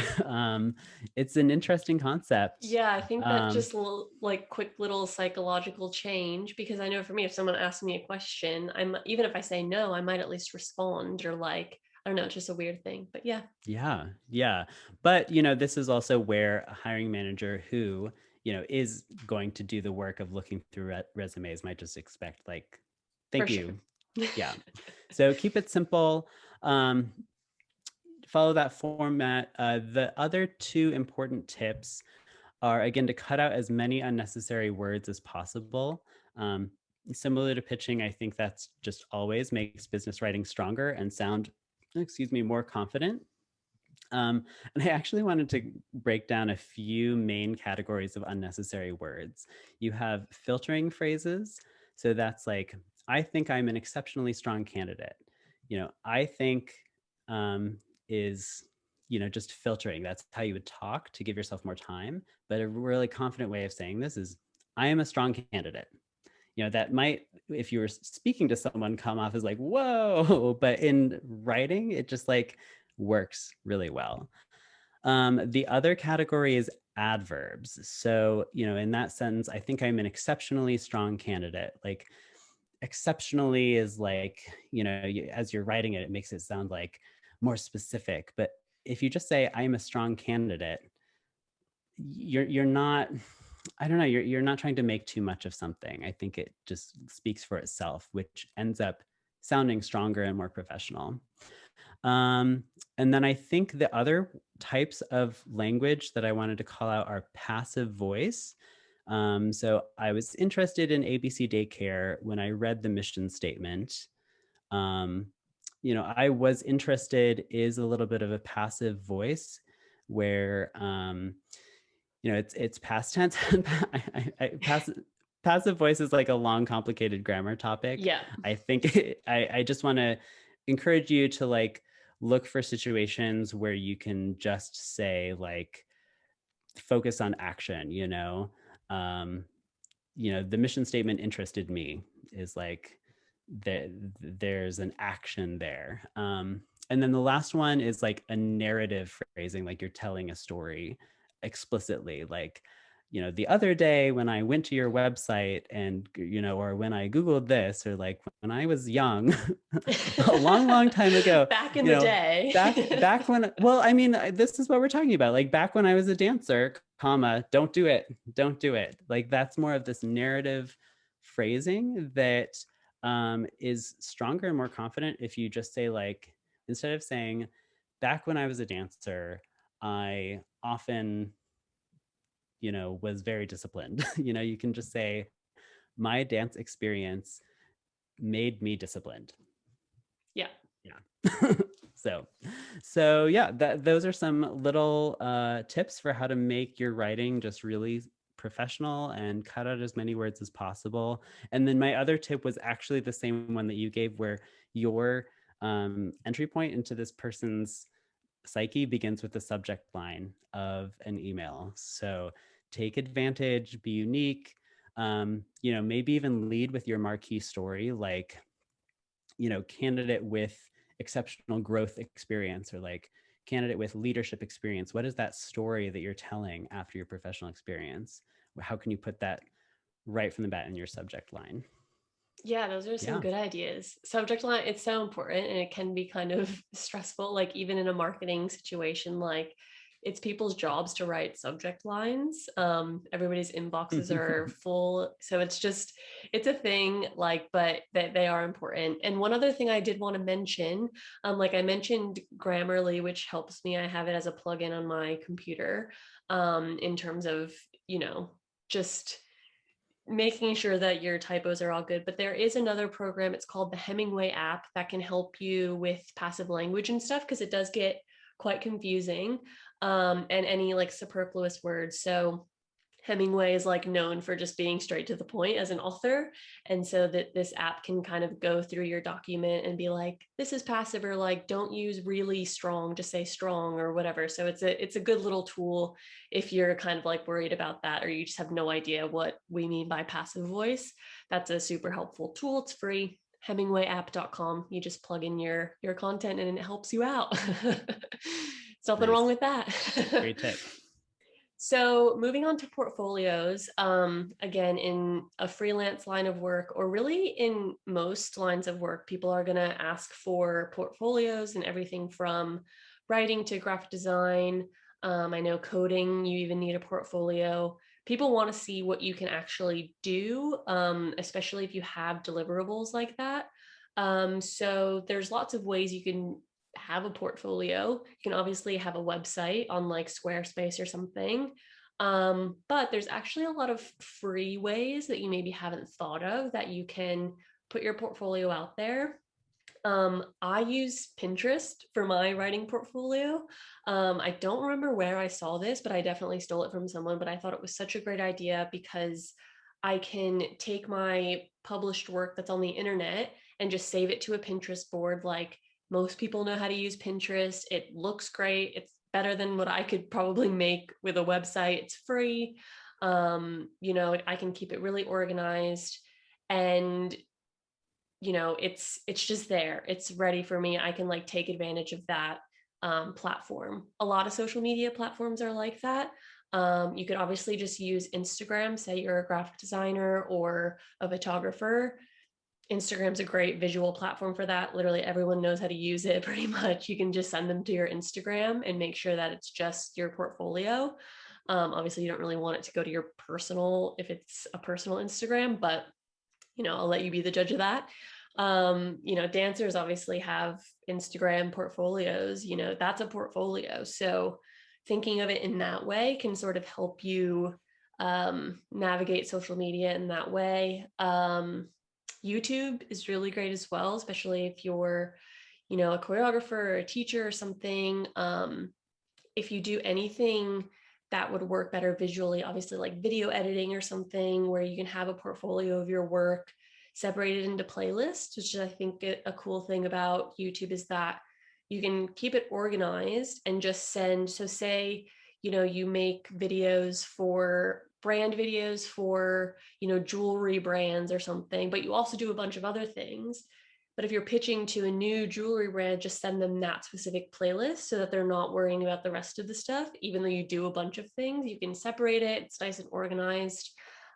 It's an interesting concept. Yeah, I think that Um, just like quick little psychological change, because I know for me, if someone asks me a question, I'm even if I say no, I might at least respond, or like, I don't know, it's just a weird thing. But yeah, Yeah, yeah. But, this is also where a hiring manager who, is going to do the work of looking through resumes might just expect like, for thank sure. you. Yeah. So keep it simple. Um, Follow that format. The other two important tips are, again, to cut out as many unnecessary words as possible. Um, Similar to pitching, I think that's just always makes business writing stronger and sound, more confident. And I actually wanted to break down a few main categories of unnecessary words. You have filtering phrases. So that's like, I think I'm an exceptionally strong candidate. I think is, just filtering. That's how you would talk to give yourself more time. But a really confident way of saying this is, I am a strong candidate. That might, if you were speaking to someone, come off as like, whoa, but in writing, it just like works really well. The other category is adverbs. So, in that sentence, I think I'm an exceptionally strong candidate. Like, exceptionally is like, as you're writing it, it makes it sound like more specific. But if you just say, I'm a strong candidate, you're not, I don't know, you're not trying to make too much of something. I think it just speaks for itself, which ends up sounding stronger and more professional. Um, and then I think the other types of language that I wanted to call out are passive voice. So I was interested in ABC daycare when I read the mission statement. Um, I was interested is a little bit of a passive voice where, it's past tense. Passive voice is like a long, complicated grammar topic. Yeah. I think I just want to encourage you to like look for situations where you can just say like focus on action, um, the mission statement interested me is like that there's an action there. And then the last one is like a narrative phrasing, like you're telling a story explicitly, like, the other day when I went to your website and, or when I Googled this, or like when I was young, a long, long time ago, Back in you the know, day. back when, well, I mean, this is what we're talking about. Like back when I was a dancer, comma, don't do it, don't do it. Like that's more of this narrative phrasing that is stronger and more confident if you just say like, instead of saying, back when I was a dancer, I often, was very disciplined. You can just say, my dance experience made me disciplined. Yeah. Yeah. so so yeah, those are some little tips for how to make your writing just really professional and cut out as many words as possible. And then my other tip was actually the same one that you gave, where your entry point into this person's psyche begins with the subject line of an email. So take advantage, be unique, maybe even lead with your marquee story, like, candidate with exceptional growth experience, or like candidate with leadership experience. What is that story that you're telling after your professional experience? How can you put that right from the bat in your subject line? Yeah, those are some Yeah. good ideas. Subject line, it's so important and it can be kind of stressful, like even in a marketing situation, like it's people's jobs to write subject lines. Everybody's inboxes are full. So it's a thing, like, but that they are important. And one other thing I did want to mention, like I mentioned Grammarly, which helps me. I have it as a plugin on my computer, in terms of, just making sure that your typos are all good. But there is another program, it's called the Hemingway app, that can help you with passive language and stuff, because it does get quite confusing, and any like superfluous words. So Hemingway is like known for just being straight to the point as an author. And so that this app can kind of go through your document and be like, this is passive, or like, don't use really strong, just say strong or whatever. So it's a good little tool if you're kind of like worried about that, or you just have no idea what we mean by passive voice. That's a super helpful tool. It's free. Hemingwayapp.com. You just plug in your content and it helps you out. There's nothing wrong Nice. with that. Great tip. So moving on to portfolios, again, in a freelance line of work, or really in most lines of work, people are going to ask for portfolios and everything from writing to graphic design. I know coding, you even need a portfolio. People want to see what you can actually do, especially if you have deliverables like that. So there's lots of ways you can have a portfolio. You can obviously have a website on like Squarespace or something. But there's actually a lot of free ways that you maybe haven't thought of that you can put your portfolio out there. I use Pinterest for my writing portfolio. I don't remember where I saw this, but I definitely stole it from someone. But I thought it was such a great idea because I can take my published work that's on the internet and just save it to a Pinterest board. Like most people know how to use Pinterest. It looks great. It's better than what I could probably make with a website. It's free. I can keep it really organized, and it's just there. It's ready for me. I can like take advantage of that platform. A lot of social media platforms are like that. You could obviously just use Instagram, say you're a graphic designer or a photographer. Instagram's a great visual platform for that. Literally everyone knows how to use it pretty much. You can just send them to your Instagram and make sure that it's just your portfolio. Obviously, you don't really want it to go to your personal, if it's a personal Instagram, but I'll let you be the judge of that. Dancers obviously have Instagram portfolios, that's a portfolio. So thinking of it in that way can sort of help you navigate social media in that way. YouTube is really great as well, especially if you're, a choreographer or a teacher or something. If you do anything that would work better visually, obviously like video editing or something where you can have a portfolio of your work separated into playlists, which I think a cool thing about YouTube is that you can keep it organized and just send. So say, you make videos for brand videos for, jewelry brands or something, but you also do a bunch of other things. But if you're pitching to a new jewelry brand, just send them that specific playlist so that they're not worrying about the rest of the stuff. Even though you do a bunch of things, you can separate it. It's nice and organized.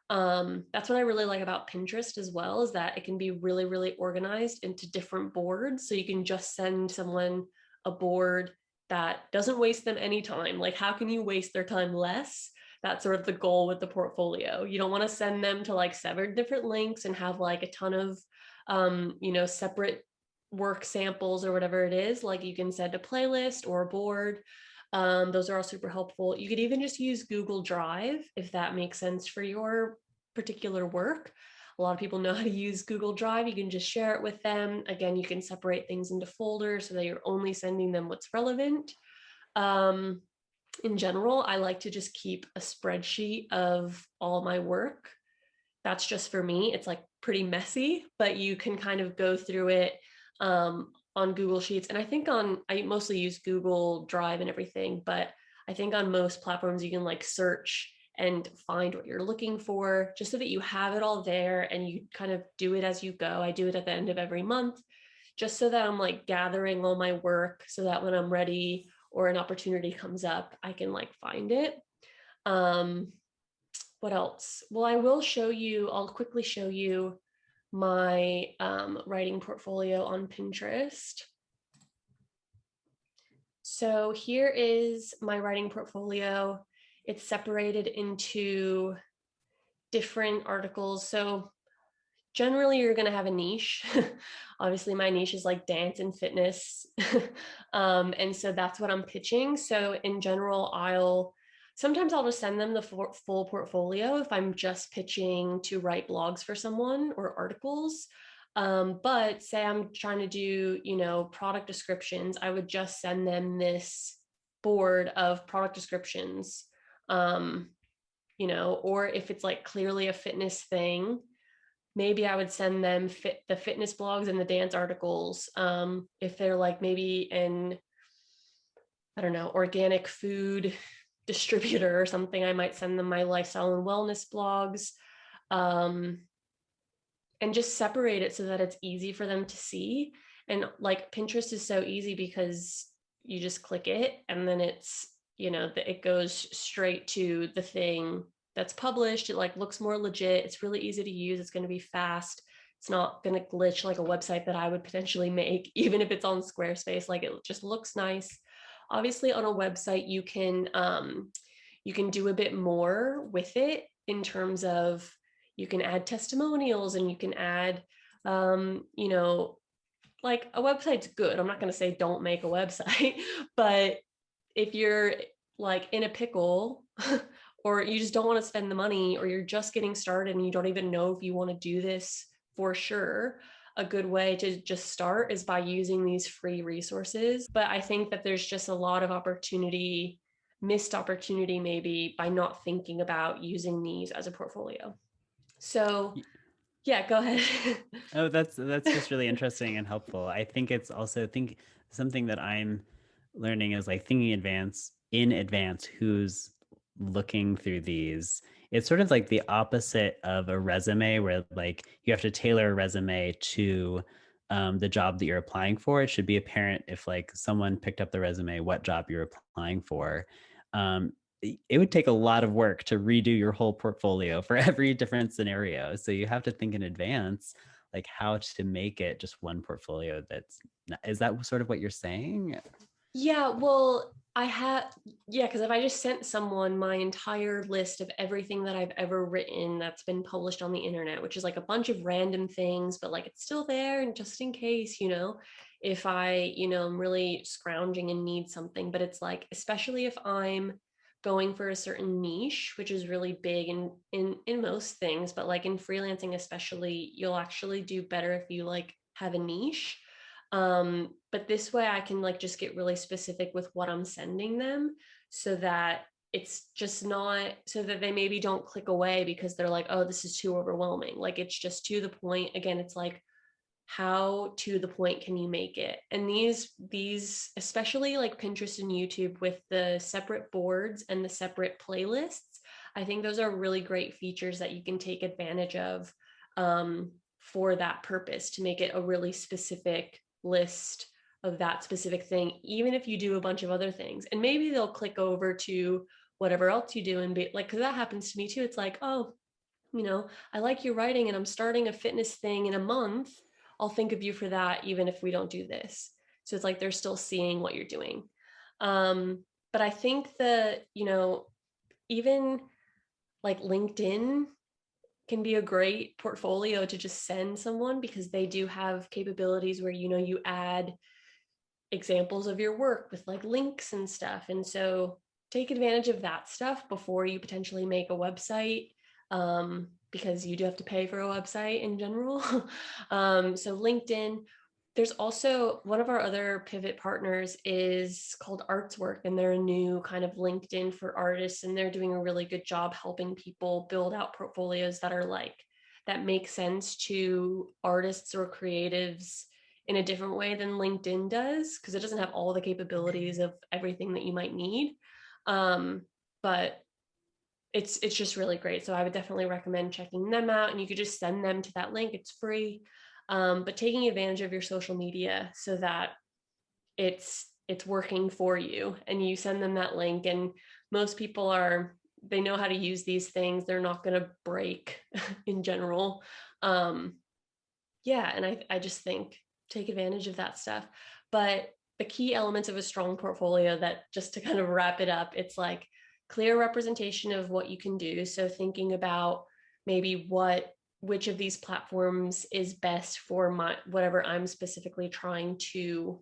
That's what I really like about Pinterest as well, is that it can be really, really organized into different boards. So you can just send someone a board that doesn't waste them any time. Like, how can you waste their time less? That's sort of the goal with the portfolio. You don't want to send them to like 7 different links and have like a ton of separate work samples or whatever it is. Like, you can send a playlist or a board. Those are all super helpful. You could even just use Google Drive if that makes sense for your particular work. A lot of people know how to use Google Drive. You can just share it with them. Again, you can separate things into folders so that you're only sending them what's relevant. In general, I like to just keep a spreadsheet of all my work. That's just for me. It's like pretty messy, but you can kind of go through it on Google Sheets. And I mostly use Google Drive and everything, but I think on most platforms you can like search and find what you're looking for just so that you have it all there and you kind of do it as you go. I do it at the end of every month just so that I'm like gathering all my work so that when I'm ready or an opportunity comes up, I can like find it. Um, what else? Well, I'll quickly show you my writing portfolio on Pinterest. So here is my writing portfolio. It's separated into different articles. So generally you're going to have a niche. Obviously my niche is like dance and fitness. And so that's what I'm pitching. So in general, sometimes I'll just send them the full portfolio if I'm just pitching to write blogs for someone or articles. But say I'm trying to do, product descriptions, I would just send them this board of product descriptions. Or if it's like clearly a fitness thing, maybe I would send them the fitness blogs and the dance articles. If they're like maybe I don't know, organic food distributor or something, I might send them my lifestyle and wellness blogs, and just separate it so that it's easy for them to see. And like Pinterest is so easy because you just click it and then it's, it goes straight to the thing that's published. It like looks more legit. It's really easy to use. It's going to be fast. It's not going to glitch like a website that I would potentially make, even if it's on Squarespace. Like, it just looks nice. Obviously on a website, you can do a bit more with it in terms of you can add testimonials and you can add, like a website's good. I'm not going to say don't make a website, but if you're like in a pickle or you just don't want to spend the money or you're just getting started and you don't even know if you want to do this for sure, a good way to just start is by using these free resources. But I think that there's just a lot of missed opportunity maybe by not thinking about using these as a portfolio. So yeah, go ahead. Oh, that's just really interesting and helpful. I think it's also something that I'm learning is like thinking in advance who's looking through these. It's sort of like the opposite of a resume where like you have to tailor a resume to the job that you're applying for. It should be apparent if like someone picked up the resume, what job you're applying for. It would take a lot of work to redo your whole portfolio for every different scenario. So you have to think in advance, like how to make it just one portfolio. Is that sort of what you're saying? Yeah, well, because if I just sent someone my entire list of everything that I've ever written that's been published on the internet, which is like a bunch of random things, but like it's still there and just in case, if I, am really scrounging and need something, but it's like, especially if I'm going for a certain niche, which is really big in most things, but like in freelancing especially, you'll actually do better if you like have a niche. But this way I can like just get really specific with what I'm sending them, so that it's just not, so that they maybe don't click away because they're like, oh, this is too overwhelming. Like it's just to the point. Again, it's like, how to the point can you make it? And these especially like Pinterest and YouTube with the separate boards and the separate playlists, I think those are really great features that you can take advantage of, for that purpose, to make it a really specific list of that specific thing, even if you do a bunch of other things. And maybe they'll click over to whatever else you do and be like, because that happens to me too. It's like, oh, I like your writing and I'm starting a fitness thing in a month. I'll think of you for that, even if we don't do this. So it's like they're still seeing what you're doing. Um, but I think that, even like LinkedIn can be a great portfolio to just send someone, because they do have capabilities where, you add examples of your work with like links and stuff. And so take advantage of that stuff before you potentially make a website, because you do have to pay for a website in general. So LinkedIn. There's also one of our other pivot partners is called Artswork, and they're a new kind of LinkedIn for artists, and they're doing a really good job helping people build out portfolios that make sense to artists or creatives in a different way than LinkedIn does, because it doesn't have all the capabilities of everything that you might need. But it's just really great. So I would definitely recommend checking them out, and you could just send them to that link. It's free. But taking advantage of your social media so that it's working for you, and you send them that link, and most people they know how to use these things. They're not going to break in general. Yeah, and I just think take advantage of that stuff. But the key elements of a strong portfolio, that just to kind of wrap it up, it's like clear representation of what you can do. So thinking about maybe which of these platforms is best for whatever I'm specifically trying to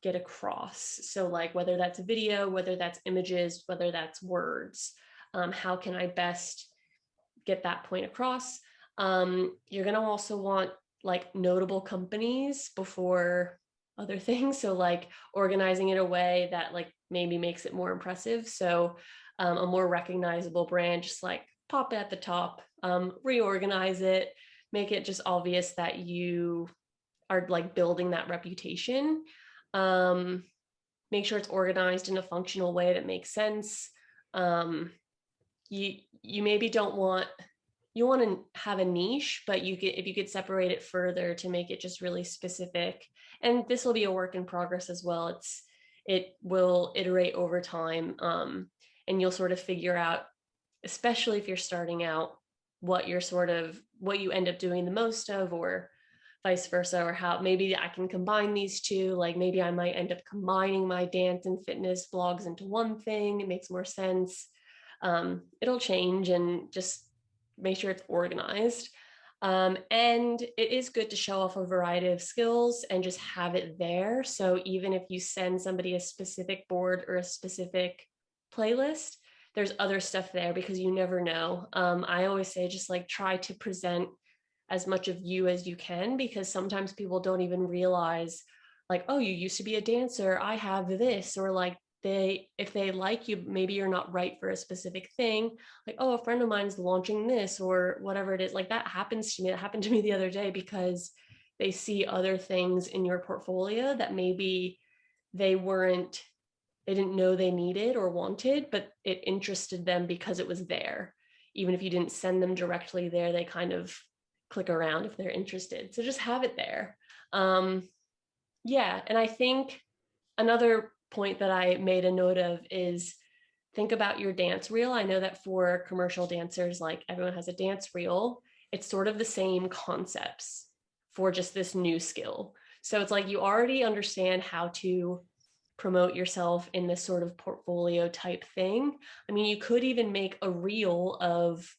get across. So like whether that's video, whether that's images, whether that's words, how can I best get that point across? You're going to also want like notable companies before other things. So like organizing it a way that like maybe makes it more impressive. So a more recognizable brand, just like pop it at the top, reorganize it, make it just obvious that you are like building that reputation. Make sure it's organized in a functional way that makes sense. You maybe don't want, you want to have a niche, but if you could separate it further to make it just really specific. And this will be a work in progress as well. It will iterate over time, and you'll sort of figure out, especially if you're starting out, what you end up doing the most of, or vice versa, or how maybe I can combine these two. Like maybe I might end up combining my dance and fitness blogs into one thing. It makes more sense. It'll change, and just make sure it's organized. And it is good to show off a variety of skills and just have it there. So even if you send somebody a specific board or a specific playlist, there's other stuff there, because you never know. I always say just like try to present as much of you as you can, because sometimes people don't even realize like, oh, you used to be a dancer, I have this, or like if they like you, maybe you're not right for a specific thing, like, oh, a friend of mine's launching this or whatever it is. Like that happens to me. It happened to me the other day, because they see other things in your portfolio that maybe they didn't know they needed or wanted, but it interested them because it was there. Even if you didn't send them directly there, they kind of click around if they're interested. So just have it there. Yeah. And I think another point that I made a note of is think about your dance reel. I know that for commercial dancers, like everyone has a dance reel. It's sort of the same concepts for just this new skill. So it's like you already understand how to promote yourself in this sort of portfolio type thing. I mean, you could even make a reel of,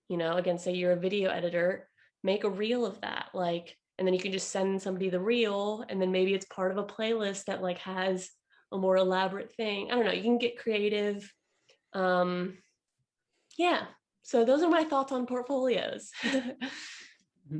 again, say you're a video editor, make a reel of that, like, and then you can just send somebody the reel, and then maybe it's part of a playlist that like has a more elaborate thing. I don't know, you can get creative. Um, yeah. So those are my thoughts on portfolios.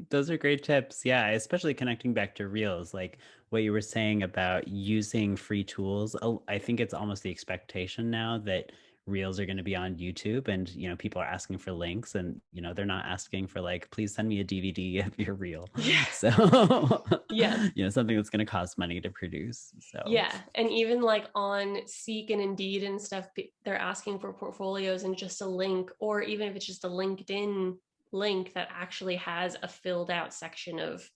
Those are great tips. Yeah, especially connecting back to Reels, like what you were saying about using free tools. I think it's almost the expectation now that Reels are going to be on YouTube and, people are asking for links and, they're not asking for like, please send me a DVD of your reel. Yeah. So, Yeah. something that's going to cost money to produce. So, Yeah. And even like on Seek and Indeed and stuff, they're asking for portfolios and just a link, or even if it's just a LinkedIn link that actually has a filled out section of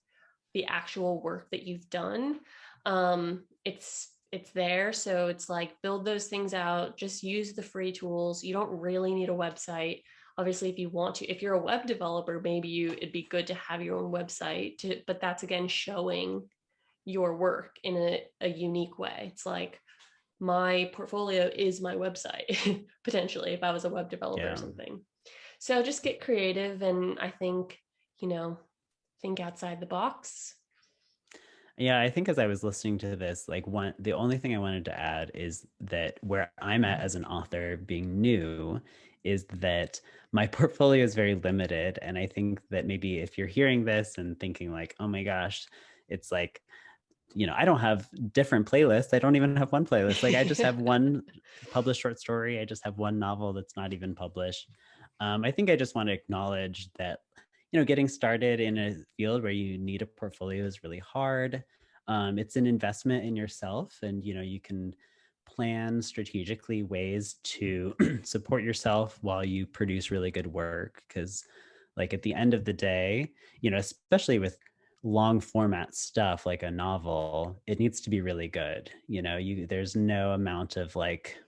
the actual work that you've done. It's there. So it's like build those things out, just use the free tools. You don't really need a website. Obviously, if you want to, if you're a web developer, it'd be good to have your own website to, but that's again showing your work in a unique way. It's like my portfolio is my website, potentially, if I was a web developer or yeah. something. So just get creative, and I think, think outside the box. Yeah, I think as I was listening to this, like the only thing I wanted to add is that where I'm at as an author being new is that my portfolio is very limited. And I think that maybe if you're hearing this and thinking like, oh my gosh, it's like, I don't have different playlists. I don't even have one playlist. Like I just have one published short story. I just have one novel that's not even published. I think I just want to acknowledge that, getting started in a field where you need a portfolio is really hard. It's an investment in yourself, and you can plan strategically ways to support yourself while you produce really good work. Because, like at the end of the day, especially with long format stuff like a novel, it needs to be really good. There's no amount of like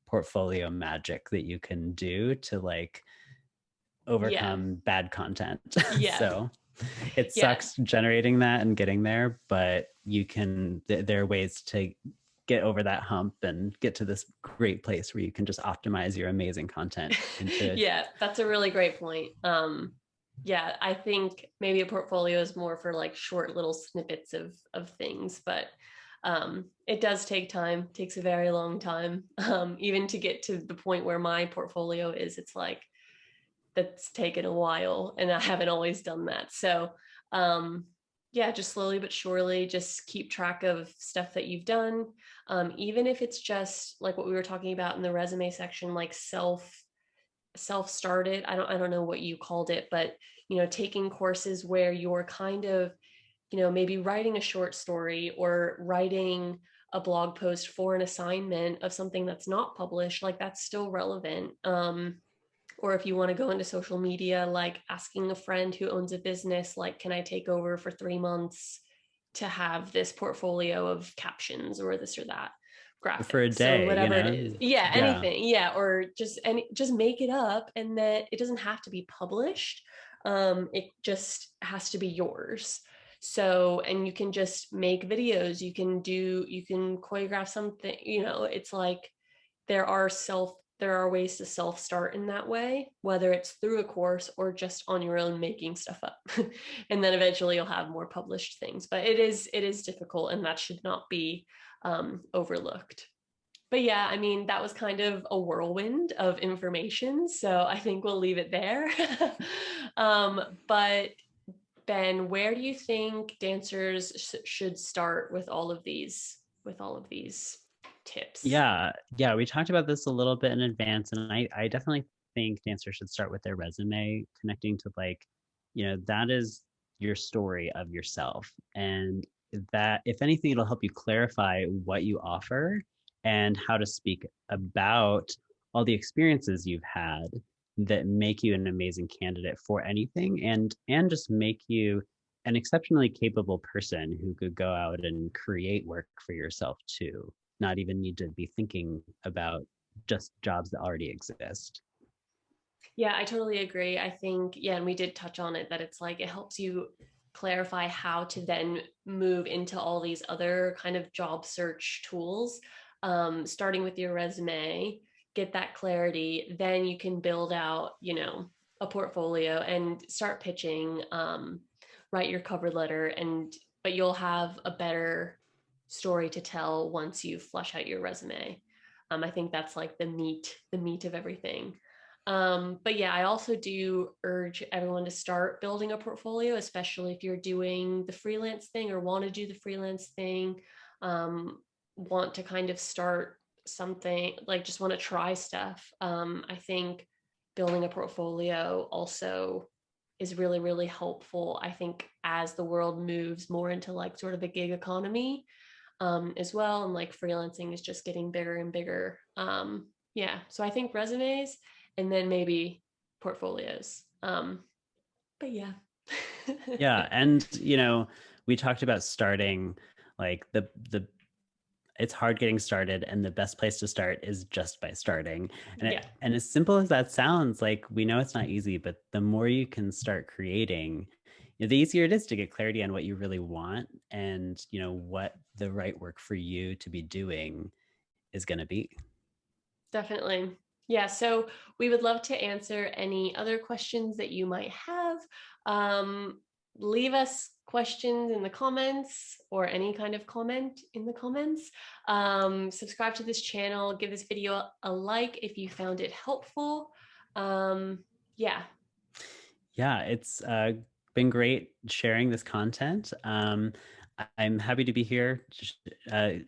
portfolio magic that you can do to like Yeah. overcome bad content. Yeah. So it Yeah. sucks generating that and getting there, but there are ways to get over that hump and get to this great place where you can just optimize your amazing content into. Yeah, that's a really great point. Yeah, I think maybe a portfolio is more for like short little snippets of things, but it does take time, takes a very long time. Even to get to the point where my portfolio is, it's like that's taken a while, and I haven't always done that. So um, yeah, just slowly but surely, just keep track of stuff that you've done. Even if it's just like what we were talking about in the resume section, like self started. I don't know what you called it, but taking courses where you're kind of, maybe writing a short story or writing a blog post for an assignment of something that's not published, like that's still relevant. Or if you want to go into social media, like asking a friend who owns a business, like, can I take over for 3 months to have this portfolio of captions or this or that, For a graphics or day, whatever it is. Yeah, yeah. anything. Yeah, or just make it up, and that it doesn't have to be published. It just has to be yours. So, and you can just make videos. You can choreograph something. It's like there are ways to self start in that way, whether it's through a course or just on your own making stuff up. And then eventually you'll have more published things, but it is difficult, and that should not be overlooked. But yeah, I mean, that was kind of a whirlwind of information, so I think we'll leave it there. But Ben, where do you think dancers should start with all of these tips? Yeah, we talked about this a little bit in advance, and I definitely think dancers should start with their resume, connecting to like, that is your story of yourself. And that, if anything, it'll help you clarify what you offer and how to speak about all the experiences you've had that make you an amazing candidate for anything, and just make you an exceptionally capable person who could go out and create work for yourself too, not even need to be thinking about just jobs that already exist. Yeah, I totally agree. I think, yeah, and we did touch on it, that it's like it helps you clarify how to then move into all these other kind of job search tools, starting with your resume, get that clarity. Then you can build out, a portfolio and start pitching, write your cover letter, but you'll have a better story to tell once you flush out your resume. I think that's like the meat of everything. But yeah, I also do urge everyone to start building a portfolio, especially if you're doing the freelance thing or want to do the freelance thing, want to kind of start something, like just want to try stuff. I think building a portfolio also is really, really helpful. I think as the world moves more into like sort of a gig economy, as well, and like freelancing is just getting bigger and bigger. Yeah, so I think resumes and then maybe portfolios. But yeah. Yeah, and we talked about starting, like the it's hard getting started, and the best place to start is just by starting. Yeah, And as simple as that sounds, like, we know it's not easy, but the more you can start creating, the easier it is to get clarity on what you really want, and what the right work for you to be doing is going to be. definitely. Yeah, so we would love to answer any other questions that you might have. Um, Leave us questions in the comments or any kind of comment in the comments. Subscribe to this channel, give this video a like if you found it helpful. Um, yeah, Yeah, it's been great sharing this content. I'm happy to be here.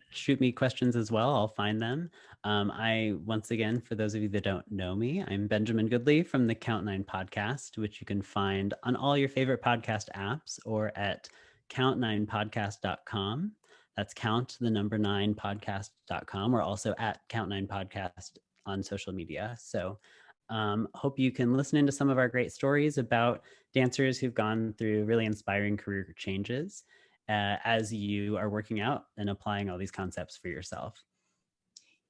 Shoot me questions as well. I'll find them. Once again, for those of you that don't know me, I'm Benjamin Goodley from the Count Nine podcast, which you can find on all your favorite podcast apps or at count9podcast.com. That's count the number 9podcast.com, or also at count9podcast on social media. So hope you can listen into some of our great stories about dancers who've gone through really inspiring career changes as you are working out and applying all these concepts for yourself.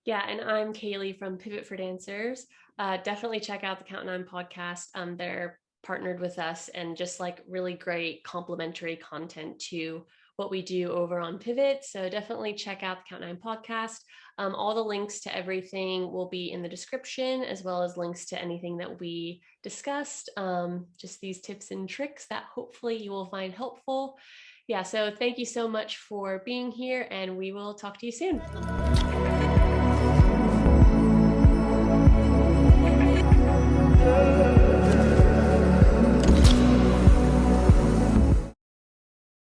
yeah, and I'm Kaylee from Pivot for Dancers. Definitely check out the Count Nine podcast. They're partnered with us and just like really great complementary content to what we do over on Pivot. So definitely check out the Count Nine podcast. All the links to everything will be in the description, as well as links to anything that we discussed. Just these tips and tricks that hopefully you will find helpful. Yeah, so thank you so much for being here, and we will talk to you soon.